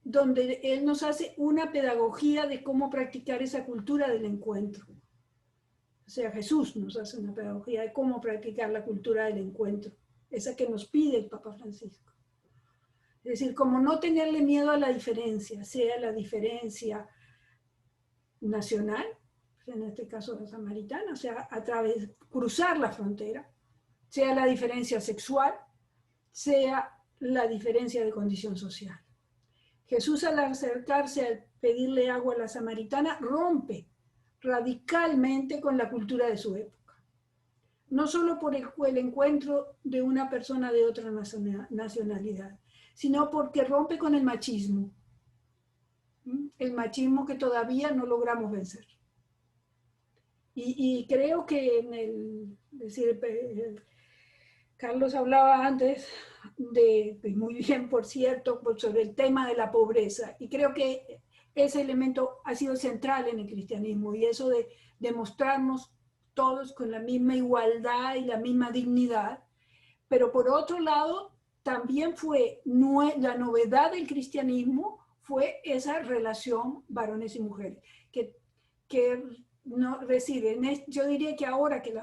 donde él nos hace una pedagogía de cómo practicar esa cultura del encuentro. O sea, Jesús nos hace una pedagogía de cómo practicar la cultura del encuentro, esa que nos pide el Papa Francisco. Es decir, como no tenerle miedo a la diferencia, sea la diferencia nacional, en este caso la samaritana, o sea, a través de cruzar la frontera, sea la diferencia sexual, sea la diferencia de condición social. Jesús, al acercarse a pedirle agua a la samaritana, rompe radicalmente con la cultura de su época. No solo por el encuentro de una persona de otra nacionalidad, sino porque rompe con el machismo que todavía no logramos vencer. Y creo que Carlos hablaba antes muy bien, por cierto, sobre el tema de la pobreza, y creo que ese elemento ha sido central en el cristianismo, y eso de demostrarnos todos con la misma igualdad y la misma dignidad. Pero por otro lado, también fue la novedad del cristianismo, fue esa relación varones y mujeres, que no reciben. Yo diría que ahora que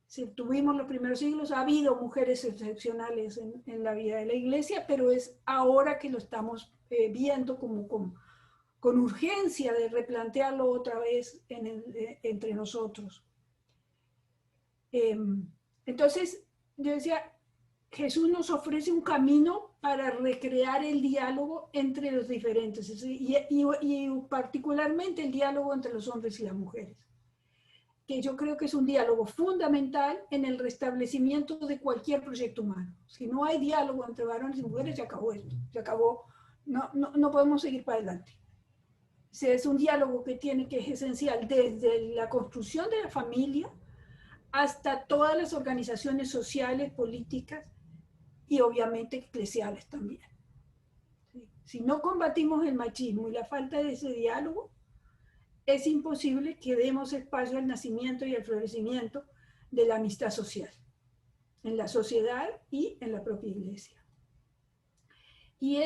si tuvimos los primeros siglos, ha habido mujeres excepcionales en la vida de la iglesia, pero es ahora que lo estamos viendo como con urgencia de replantearlo otra vez entre nosotros. Entonces, yo decía, Jesús nos ofrece un camino para recrear el diálogo entre los diferentes, y particularmente el diálogo entre los hombres y las mujeres, que yo creo que es un diálogo fundamental en el restablecimiento de cualquier proyecto humano. Si no hay diálogo entre varones y mujeres, se acabó esto, se acabó, no podemos seguir para adelante. Es un diálogo que es esencial desde la construcción de la familia hasta todas las organizaciones sociales, políticas y obviamente eclesiales también. ¿Sí? Si no combatimos el machismo y la falta de ese diálogo, es imposible que demos espacio al nacimiento y al florecimiento de la amistad social, en la sociedad y en la propia iglesia. Y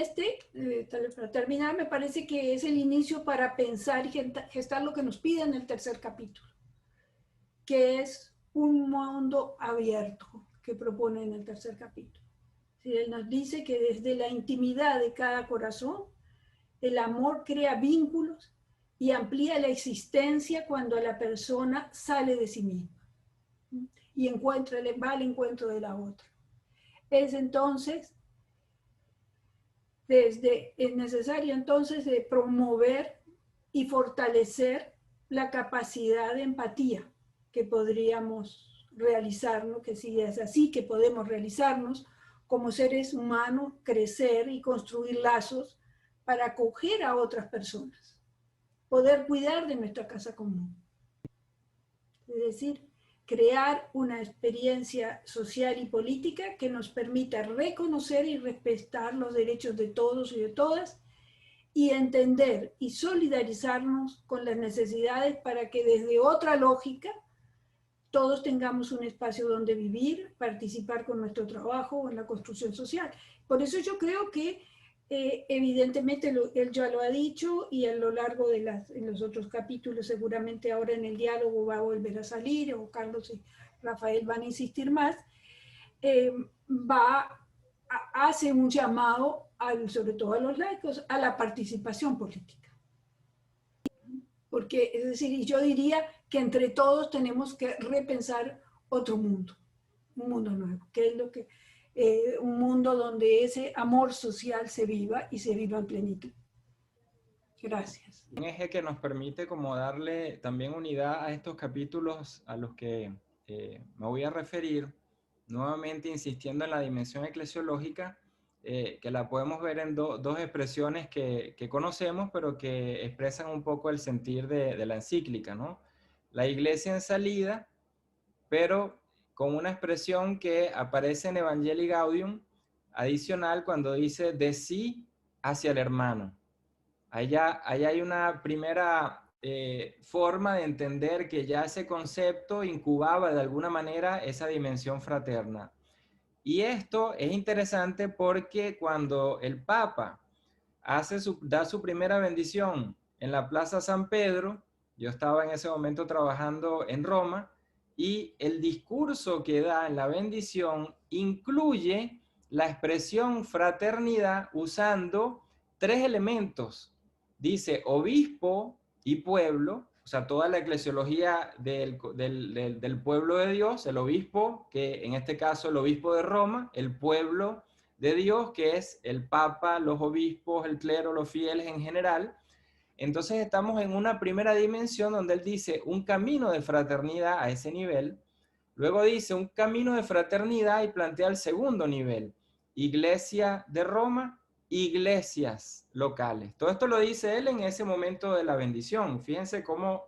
para terminar, me parece que es el inicio para pensar y gestar lo que nos pide en el tercer capítulo, que es un mundo abierto que propone en el tercer capítulo. Él nos dice que desde la intimidad de cada corazón, el amor crea vínculos y amplía la existencia cuando la persona sale de sí misma y va al encuentro de la otra. Es necesario entonces de promover y fortalecer la capacidad de empatía que podríamos realizarnos, que si es así que podemos realizarnos como seres humanos, crecer y construir lazos para acoger a otras personas, poder cuidar de nuestra casa común. Es decir, crear una experiencia social y política que nos permita reconocer y respetar los derechos de todos y de todas y entender y solidarizarnos con las necesidades para que desde otra lógica todos tengamos un espacio donde vivir, participar con nuestro trabajo en la construcción social. Por eso yo creo que evidentemente él ya lo ha dicho y a lo largo en los otros capítulos, seguramente ahora en el diálogo va a volver a salir, o Carlos y Rafael van a insistir más, hace un llamado, sobre todo a los laicos, a la participación política. Porque, es decir, yo diría que entre todos tenemos que repensar otro mundo, un mundo nuevo, que es un mundo donde ese amor social se viva y se viva en plenitud. Gracias. Un eje que nos permite como darle también unidad a estos capítulos a los que me voy a referir, nuevamente insistiendo en la dimensión eclesiológica, que la podemos ver en dos expresiones que conocemos, pero que expresan un poco el sentir de la encíclica, ¿no? La iglesia en salida, pero con una expresión que aparece en Evangelii Gaudium adicional cuando dice de sí hacia el hermano. Allá hay una primera forma de entender que ya ese concepto incubaba de alguna manera esa dimensión fraterna. Y esto es interesante porque cuando el Papa da su primera bendición en la Plaza San Pedro, yo estaba en ese momento trabajando en Roma, y el discurso que da en la bendición incluye la expresión fraternidad usando tres elementos. Dice obispo y pueblo, o sea, toda la eclesiología del pueblo de Dios, el obispo, que en este caso el obispo de Roma, el pueblo de Dios, que es el Papa, los obispos, el clero, los fieles en general. Entonces estamos en una primera dimensión donde él dice un camino de fraternidad a ese nivel. Luego dice un camino de fraternidad y plantea el segundo nivel. Iglesia de Roma, iglesias locales. Todo esto lo dice él en ese momento de la bendición. Fíjense cómo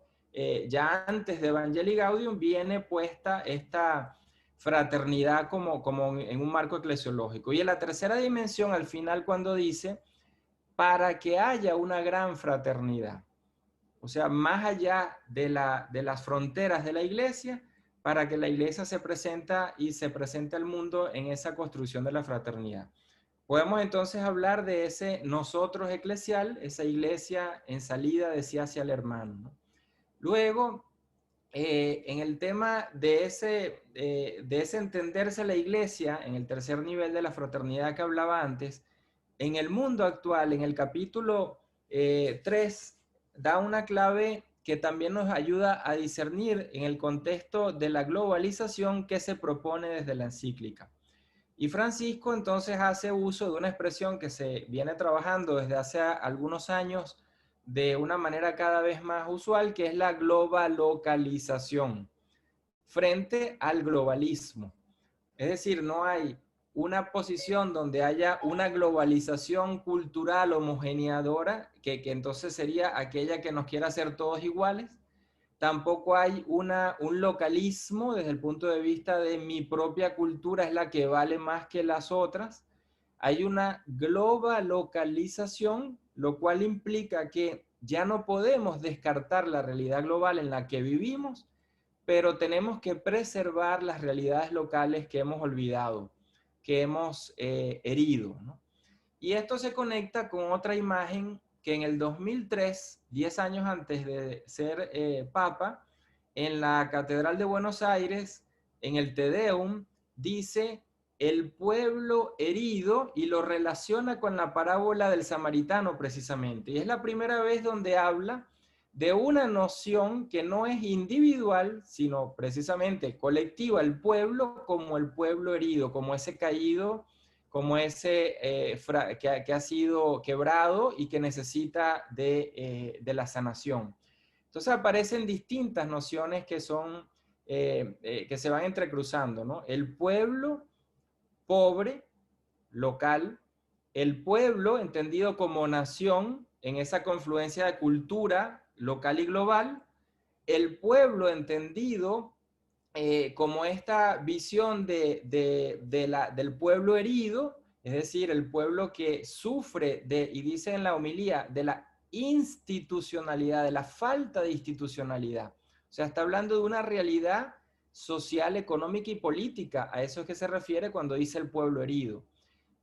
ya antes de Evangelii Gaudium viene puesta esta fraternidad como en un marco eclesiológico. Y en la tercera dimensión, al final, cuando dice para que haya una gran fraternidad, o sea, más allá de las fronteras de la iglesia, para que la iglesia se presente al mundo en esa construcción de la fraternidad. podemos entonces hablar de ese nosotros eclesial, esa iglesia en salida decía hacia el hermano, ¿no? Luego, en el tema de ese entenderse la iglesia, en el tercer nivel de la fraternidad que hablaba antes, en el mundo actual, en el capítulo 3, da una clave que también nos ayuda a discernir en el contexto de la globalización que se propone desde la encíclica. Y Francisco entonces hace uso de una expresión que se viene trabajando desde hace algunos años de una manera cada vez más usual, que es la globalocalización frente al globalismo. Es decir, no hay una posición donde haya una globalización cultural homogeneadora, que entonces sería aquella que nos quiera hacer todos iguales. Tampoco hay un localismo desde el punto de vista de mi propia cultura es la que vale más que las otras. Hay una globalocalización, lo cual implica que ya no podemos descartar la realidad global en la que vivimos, pero tenemos que preservar las realidades locales que hemos olvidado, que hemos herido, ¿no? Y esto se conecta con otra imagen que en el 2003, 10 años antes de ser papa, en la Catedral de Buenos Aires, en el Te Deum, dice el pueblo herido y lo relaciona con la parábola del samaritano precisamente. Y es la primera vez donde habla de una noción que no es individual, sino precisamente colectiva, el pueblo como el pueblo herido, como ese caído, como ese que ha sido quebrado y que necesita de la sanación. Entonces aparecen distintas nociones que son, que se van entrecruzando, ¿no? El pueblo pobre, local, el pueblo entendido como nación, en esa confluencia de cultura local y global, el pueblo entendido como esta visión del pueblo herido, es decir, el pueblo que sufre y dice en la homilía, de la institucionalidad, de la falta de institucionalidad. O sea, está hablando de una realidad social, económica y política. A eso es que se refiere cuando dice el pueblo herido.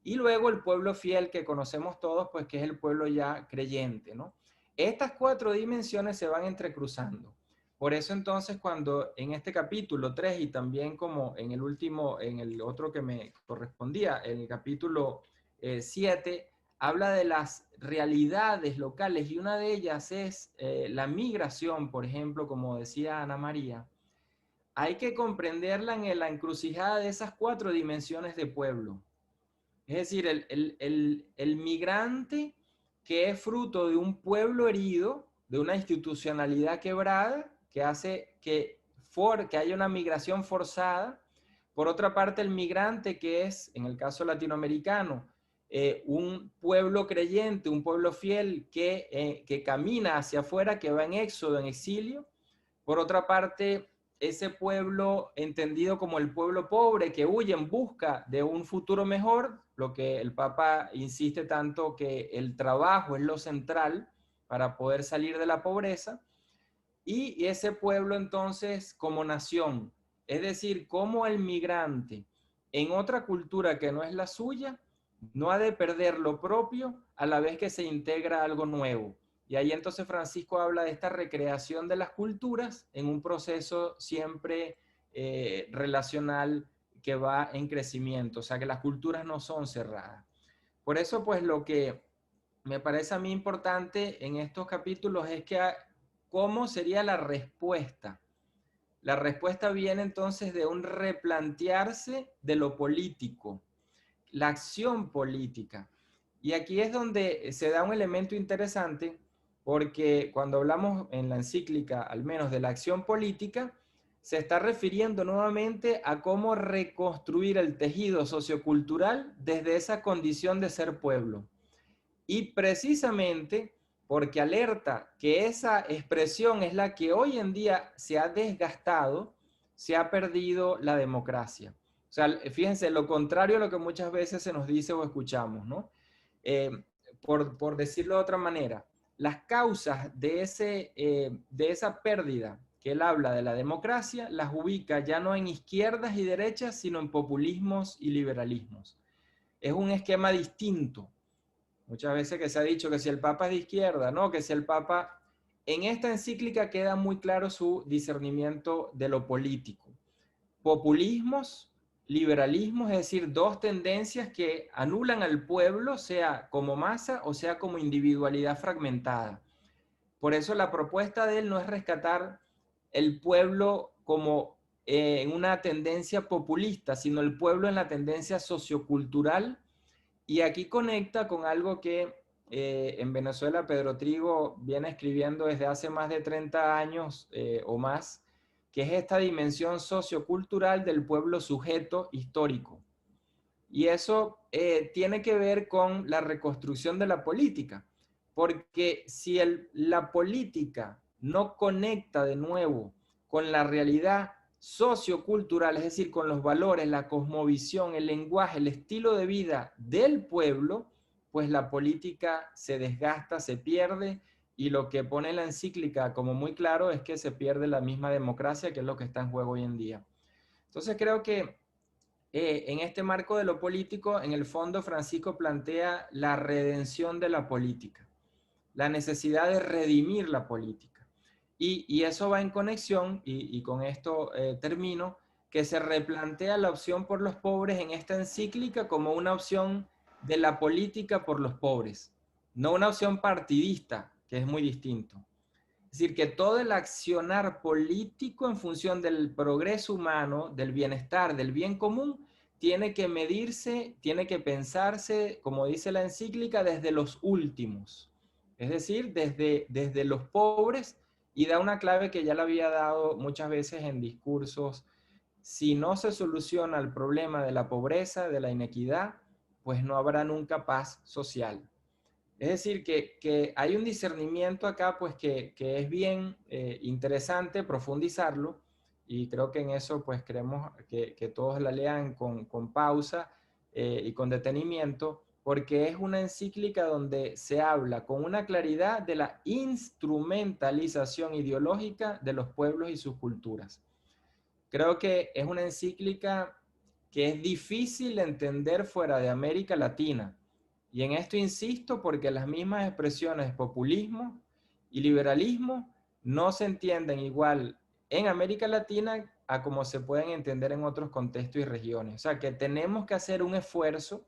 Y luego el pueblo fiel que conocemos todos, pues que es el pueblo ya creyente, ¿no? Estas cuatro dimensiones se van entrecruzando. Por eso entonces cuando en este capítulo 3 y también como en el último, en el otro que me correspondía, en el capítulo 7, habla de las realidades locales y una de ellas es la migración, por ejemplo, como decía Ana María. Hay que comprenderla en la encrucijada de esas cuatro dimensiones de pueblo. Es decir, el migrante que es fruto de un pueblo herido, de una institucionalidad quebrada, que hace que haya una migración forzada. Por otra parte, el migrante que es, en el caso latinoamericano, un pueblo creyente, un pueblo fiel que camina hacia afuera, que va en éxodo, en exilio. Por otra parte, ese pueblo entendido como el pueblo pobre que huye en busca de un futuro mejor, lo que el Papa insiste tanto que el trabajo es lo central para poder salir de la pobreza, y ese pueblo entonces como nación, es decir, como el migrante en otra cultura que no es la suya, no ha de perder lo propio a la vez que se integra algo nuevo. Y ahí entonces Francisco habla de esta recreación de las culturas en un proceso siempre relacional que va en crecimiento, o sea que las culturas no son cerradas. Por eso pues lo que me parece a mí importante en estos capítulos es que cómo sería la respuesta. La respuesta viene entonces de un replantearse de lo político, la acción política. Y aquí es donde se da un elemento interesante, porque cuando hablamos en la encíclica, al menos de la acción política, se está refiriendo nuevamente a cómo reconstruir el tejido sociocultural desde esa condición de ser pueblo. Y precisamente porque alerta que esa expresión es la que hoy en día se ha desgastado, se ha perdido la democracia. O sea, fíjense, lo contrario a lo que muchas veces se nos dice o escuchamos, ¿no? Por decirlo de otra manera, las causas de esa pérdida que él habla de la democracia, las ubica ya no en izquierdas y derechas, sino en populismos y liberalismos. es un esquema distinto. Muchas veces que se ha dicho que si el Papa es de izquierda, no, que si el Papa... En esta encíclica queda muy claro su discernimiento de lo político. Populismos, liberalismos, es decir, dos tendencias que anulan al pueblo, sea como masa o sea como individualidad fragmentada. Por eso la propuesta de él no es rescatar el pueblo como en una tendencia populista, sino el pueblo en la tendencia sociocultural. Y aquí conecta con algo que en Venezuela Pedro Trigo viene escribiendo desde hace más de 30 años o más, que es esta dimensión sociocultural del pueblo sujeto histórico. Y eso tiene que ver con la reconstrucción de la política, porque si la política no conecta de nuevo con la realidad sociocultural, es decir, con los valores, la cosmovisión, el lenguaje, el estilo de vida del pueblo, pues la política se desgasta, se pierde, y lo que pone la encíclica como muy claro es que se pierde la misma democracia, que es lo que está en juego hoy en día. Entonces creo que en este marco de lo político, en el fondo Francisco plantea la redención de la política, la necesidad de redimir la política. Y eso va en conexión, y con esto termino, que se replantea la opción por los pobres en esta encíclica como una opción de la política por los pobres, no una opción partidista, que es muy distinto. Es decir, que todo el accionar político en función del progreso humano, del bienestar, del bien común, tiene que medirse, tiene que pensarse, como dice la encíclica, desde los últimos. Es decir, desde los pobres, y da una clave que ya le había dado muchas veces en discursos. Si no se soluciona el problema de la pobreza, de la inequidad, pues no habrá nunca paz social. Es decir, que hay un discernimiento acá, pues que es bien interesante profundizarlo, y creo que en eso pues queremos que todos la lean con pausa y con detenimiento, porque es una encíclica donde se habla con una claridad de la instrumentalización ideológica de los pueblos y sus culturas. Creo que es una encíclica que es difícil de entender fuera de América Latina. Y en esto insisto porque las mismas expresiones de populismo y liberalismo no se entienden igual en América Latina a como se pueden entender en otros contextos y regiones. O sea, que tenemos que hacer un esfuerzo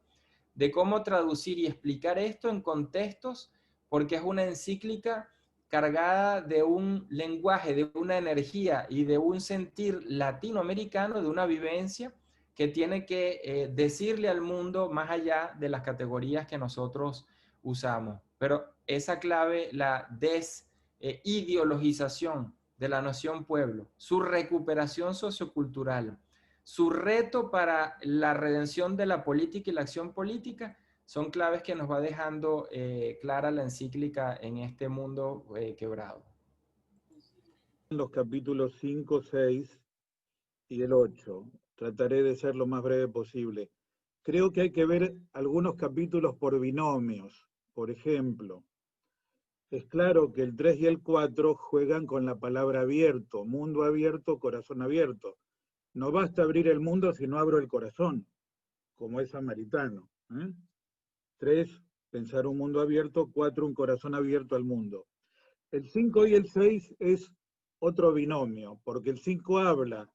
de cómo traducir y explicar esto en contextos, porque es una encíclica cargada de un lenguaje, de una energía y de un sentir latinoamericano, de una vivencia que tiene que decirle al mundo más allá de las categorías que nosotros usamos. Pero esa clave, la desideologización de la noción pueblo, su recuperación sociocultural, su reto para la redención de la política y la acción política, son claves que nos va dejando clara la encíclica en este mundo quebrado. Los capítulos 5, 6 y el 8. Trataré de ser lo más breve posible. Creo que hay que ver algunos capítulos por binomios. Por ejemplo, es claro que el 3 y el 4 juegan con la palabra abierto, mundo abierto, corazón abierto. No basta abrir el mundo si no abro el corazón, como es samaritano. 3, pensar un mundo abierto. 4, un corazón abierto al mundo. El 5 y el 6 es otro binomio, porque el 5 habla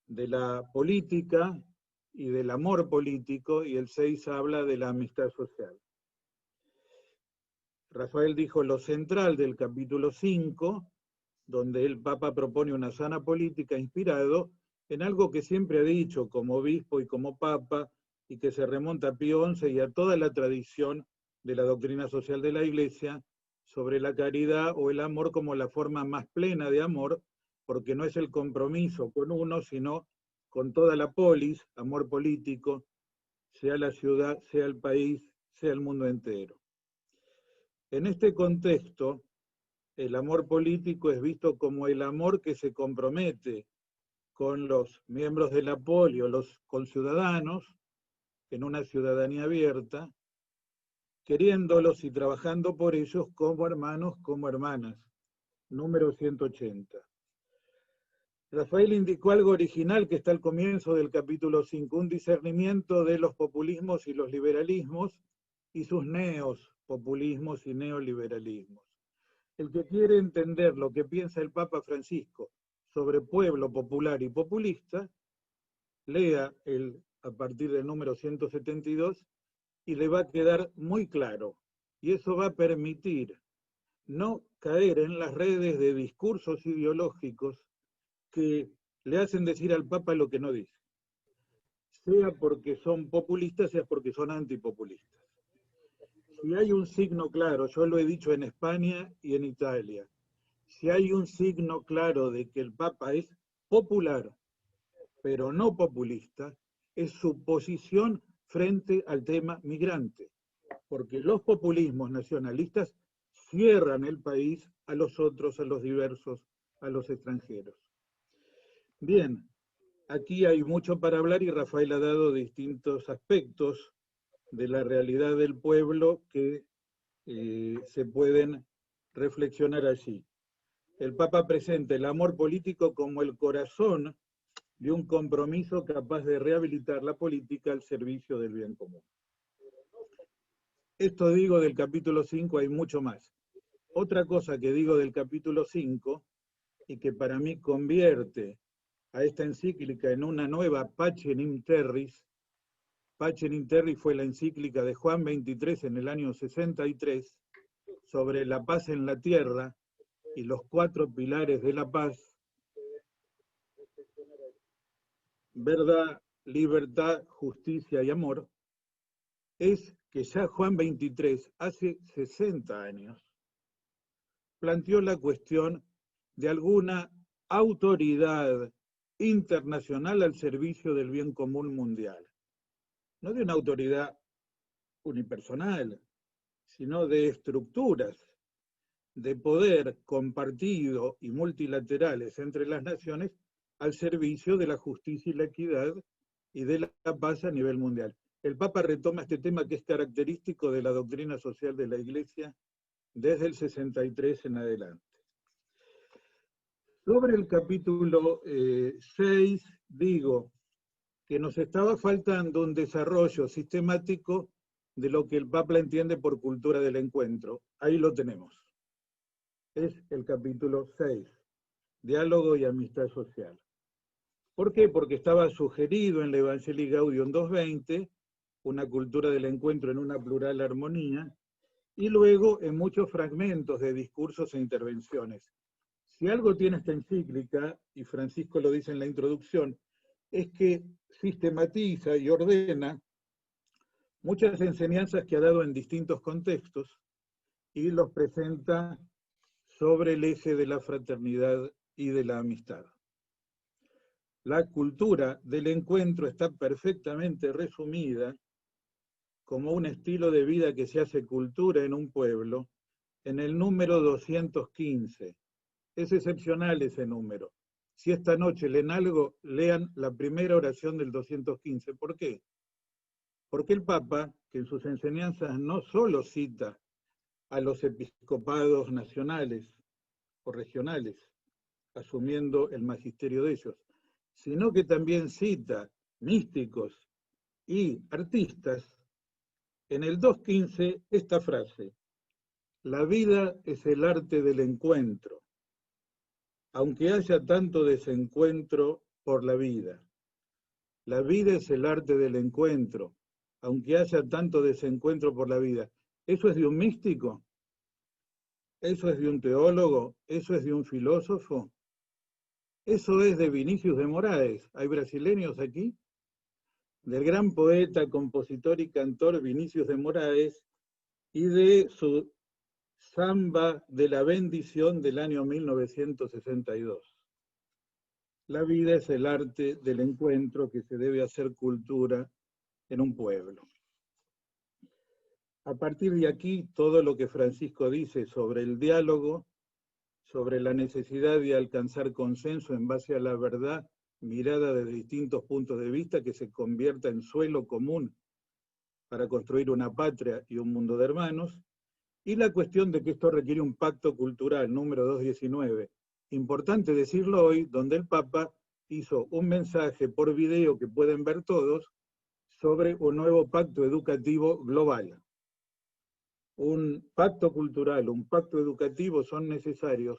de la política y del amor político, y el 6 habla de la amistad social. Rafael dijo lo central del capítulo 5, donde el Papa propone una sana política inspirado en algo que siempre ha dicho como obispo y como Papa, y que se remonta a Pío XI y a toda la tradición de la doctrina social de la Iglesia sobre la caridad o el amor como la forma más plena de amor, porque no es el compromiso con uno, sino con toda la polis, amor político, sea la ciudad, sea el país, sea el mundo entero. En este contexto, el amor político es visto como el amor que se compromete con los miembros de la poli o los conciudadanos en una ciudadanía abierta, queriéndolos y trabajando por ellos como hermanos, como hermanas. Número 180. Rafael indicó algo original que está al comienzo del capítulo 5, un discernimiento de los populismos y los liberalismos y sus neopopulismos y neoliberalismos. El que quiere entender lo que piensa el Papa Francisco sobre pueblo popular y populista, lea a partir del número 172 y le va a quedar muy claro. Y eso va a permitir no caer en las redes de discursos ideológicos que le hacen decir al Papa lo que no dice, sea porque son populistas, sea porque son antipopulistas. Si hay un signo claro, yo lo he dicho en España y en Italia, si hay un signo claro de que el Papa es popular, pero no populista, es su posición frente al tema migrante, porque los populismos nacionalistas cierran el país a los otros, a los diversos, a los extranjeros. Bien, aquí hay mucho para hablar y Rafael ha dado distintos aspectos de la realidad del pueblo que se pueden reflexionar allí. El Papa presenta el amor político como el corazón de un compromiso capaz de rehabilitar la política al servicio del bien común. Esto digo del capítulo 5, hay mucho más. Otra cosa que digo del capítulo 5 y que para mí convierte a esta encíclica en una nueva Pacem in Terris. Pacem in Terris fue la encíclica de Juan XXIII en el año 63 sobre la paz en la tierra y los 4 pilares de la paz: verdad, libertad, justicia y amor. Es que ya Juan XXIII, hace 60 años, planteó la cuestión de alguna autoridad internacional al servicio del bien común mundial. No de una autoridad unipersonal, sino de estructuras de poder compartido y multilaterales entre las naciones al servicio de la justicia y la equidad y de la paz a nivel mundial. El Papa retoma este tema que es característico de la doctrina social de la Iglesia desde el 63 en adelante. Sobre el capítulo 6, digo que nos estaba faltando un desarrollo sistemático de lo que el Papa entiende por cultura del encuentro. Ahí lo tenemos. Es el capítulo 6, diálogo y amistad social. ¿Por qué? Porque estaba sugerido en la Evangelii Gaudium 2.20, una cultura del encuentro en una plural armonía, y luego en muchos fragmentos de discursos e intervenciones. Si algo tiene esta encíclica, y Francisco lo dice en la introducción, es que sistematiza y ordena muchas enseñanzas que ha dado en distintos contextos y los presenta sobre el eje de la fraternidad y de la amistad. La cultura del encuentro está perfectamente resumida como un estilo de vida que se hace cultura en un pueblo en el número 215. Es excepcional ese número. Si esta noche leen algo, lean la primera oración del 215. ¿Por qué? Porque el Papa, que en sus enseñanzas no solo cita a los episcopados nacionales o regionales, asumiendo el magisterio de ellos, sino que también cita místicos y artistas, en el 2.15 esta frase: la vida es el arte del encuentro, aunque haya tanto desencuentro por la vida. La vida es el arte del encuentro, aunque haya tanto desencuentro por la vida. ¿Eso es de un místico? ¿Eso es de un teólogo? ¿Eso es de un filósofo? Eso es de Vinícius de Moraes. ¿Hay brasileños aquí? Del gran poeta, compositor y cantor Vinícius de Moraes y de su Samba de la Bendición del año 1962. La vida es el arte del encuentro que se debe hacer cultura en un pueblo. A partir de aquí, todo lo que Francisco dice sobre el diálogo, sobre la necesidad de alcanzar consenso en base a la verdad, mirada desde distintos puntos de vista, que se convierta en suelo común para construir una patria y un mundo de hermanos, y la cuestión de que esto requiere un pacto cultural, número 219, importante decirlo hoy, donde el Papa hizo un mensaje por video que pueden ver todos sobre un nuevo pacto educativo global. Un pacto cultural, un pacto educativo son necesarios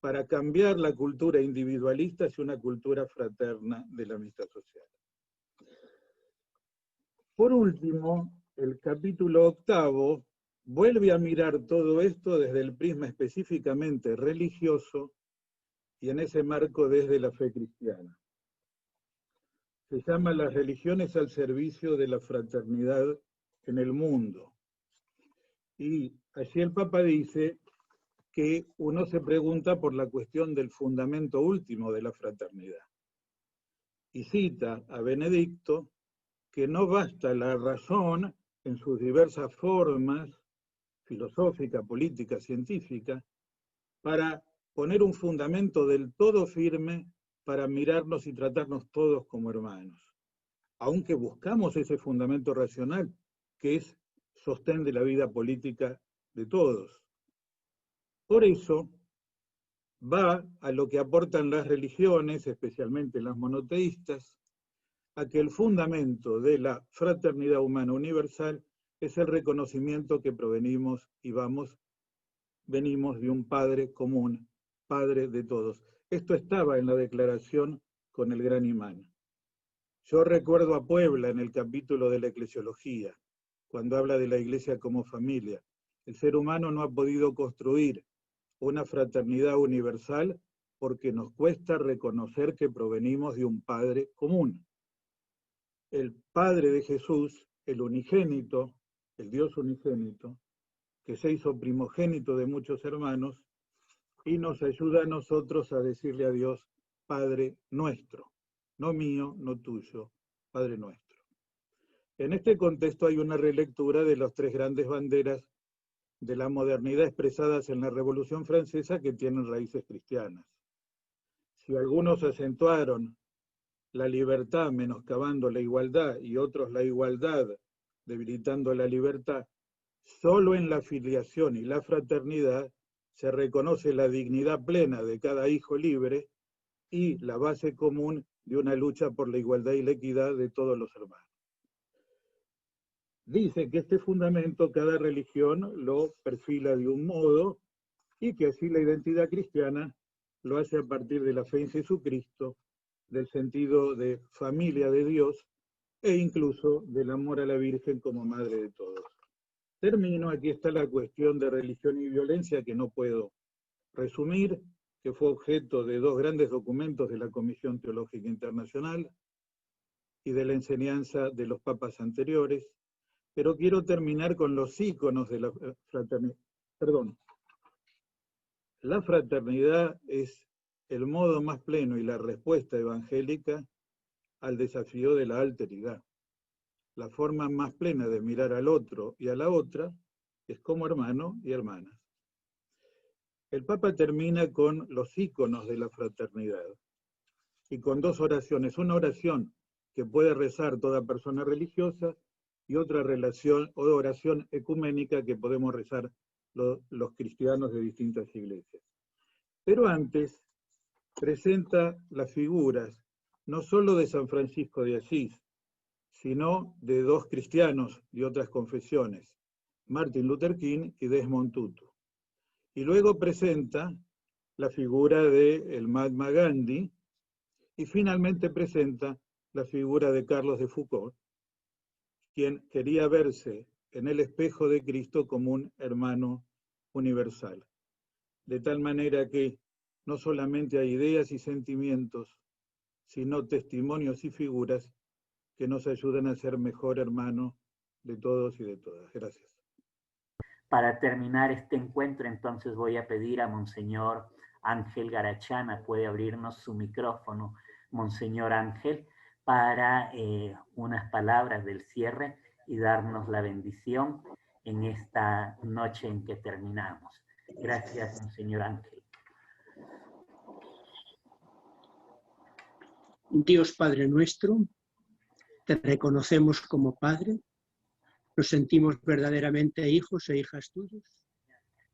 para cambiar la cultura individualista hacia una cultura fraterna de la amistad social. Por último, el capítulo 8 vuelve a mirar todo esto desde el prisma específicamente religioso y en ese marco desde la fe cristiana. Se llama Las religiones al servicio de la fraternidad en el mundo. Y allí el Papa dice que uno se pregunta por la cuestión del fundamento último de la fraternidad. Y cita a Benedicto que no basta la razón en sus diversas formas, filosófica, política, científica, para poner un fundamento del todo firme para mirarnos y tratarnos todos como hermanos. Aunque buscamos ese fundamento racional, que es sostén de la vida política de todos. Por eso, va a lo que aportan las religiones, especialmente las monoteístas, a que el fundamento de la fraternidad humana universal es el reconocimiento que provenimos y venimos de un Padre común, Padre de todos. Esto estaba en la declaración con el gran imán. Yo recuerdo a Puebla en el capítulo de la eclesiología, cuando habla de la iglesia como familia. El ser humano no ha podido construir una fraternidad universal porque nos cuesta reconocer que provenimos de un Padre común. El Padre de Jesús, el unigénito, el Dios unigénito, que se hizo primogénito de muchos hermanos, y nos ayuda a nosotros a decirle a Dios, Padre nuestro, no mío, no tuyo, Padre nuestro. En este contexto hay una relectura de las tres grandes banderas de la modernidad expresadas en la Revolución Francesa que tienen raíces cristianas. Si algunos acentuaron la libertad menoscabando la igualdad y otros la igualdad debilitando la libertad, solo en la filiación y la fraternidad se reconoce la dignidad plena de cada hijo libre y la base común de una lucha por la igualdad y la equidad de todos los hermanos. Dice que este fundamento cada religión lo perfila de un modo y que así la identidad cristiana lo hace a partir de la fe en Jesucristo, del sentido de familia de Dios e incluso del amor a la Virgen como madre de todos. Termino, aquí está la cuestión de religión y violencia que no puedo resumir, que fue objeto de dos grandes documentos de la Comisión Teológica Internacional y de la enseñanza de los papas anteriores, pero quiero terminar con los íconos de la fraternidad. Perdón. La fraternidad es el modo más pleno y la respuesta evangélica al desafío de la alteridad. La forma más plena de mirar al otro y a la otra es como hermano y hermanas. El Papa termina con los íconos de la fraternidad y con dos oraciones. Una oración que puede rezar toda persona religiosa y otra oración ecuménica que podemos rezar los cristianos de distintas iglesias. Pero antes presenta las figuras no solo de San Francisco de Asís, sino de dos cristianos de otras confesiones, Martin Luther King y Desmond Tutu. Y luego presenta la figura de el Mahatma Gandhi y finalmente presenta la figura de Carlos de Foucault, quien quería verse en el espejo de Cristo como un hermano universal. De tal manera que no solamente hay ideas y sentimientos, sino testimonios y figuras que nos ayudan a ser mejor hermano de todos y de todas. Gracias. Para terminar este encuentro, entonces voy a pedir a Monseñor Ángel Garachana, puede abrirnos su micrófono, Monseñor Ángel, para unas palabras del cierre y darnos la bendición en esta noche en que terminamos. Gracias, Monseñor Ángel. Dios Padre nuestro, te reconocemos como Padre, nos sentimos verdaderamente hijos e hijas tuyos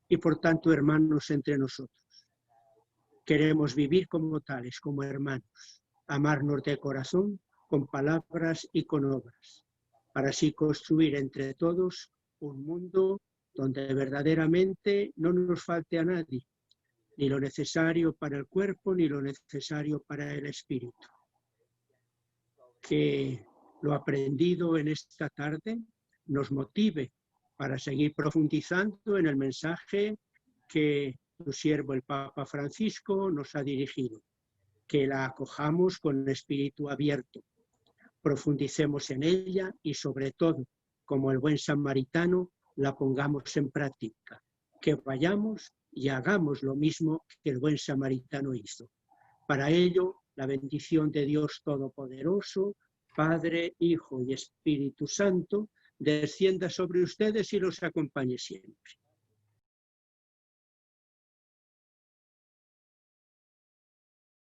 y por tanto hermanos entre nosotros. Queremos vivir como tales, como hermanos, amarnos de corazón, con palabras y con obras, para así construir entre todos un mundo donde verdaderamente no nos falte a nadie, ni lo necesario para el cuerpo, ni lo necesario para el espíritu. Que lo aprendido en esta tarde nos motive para seguir profundizando en el mensaje que tu siervo el Papa Francisco nos ha dirigido, que la acojamos con espíritu abierto, profundicemos en ella y sobre todo, como el buen samaritano, la pongamos en práctica, que vayamos y hagamos lo mismo que el buen samaritano hizo. Para ello, la bendición de Dios Todopoderoso, Padre, Hijo y Espíritu Santo, descienda sobre ustedes y los acompañe siempre.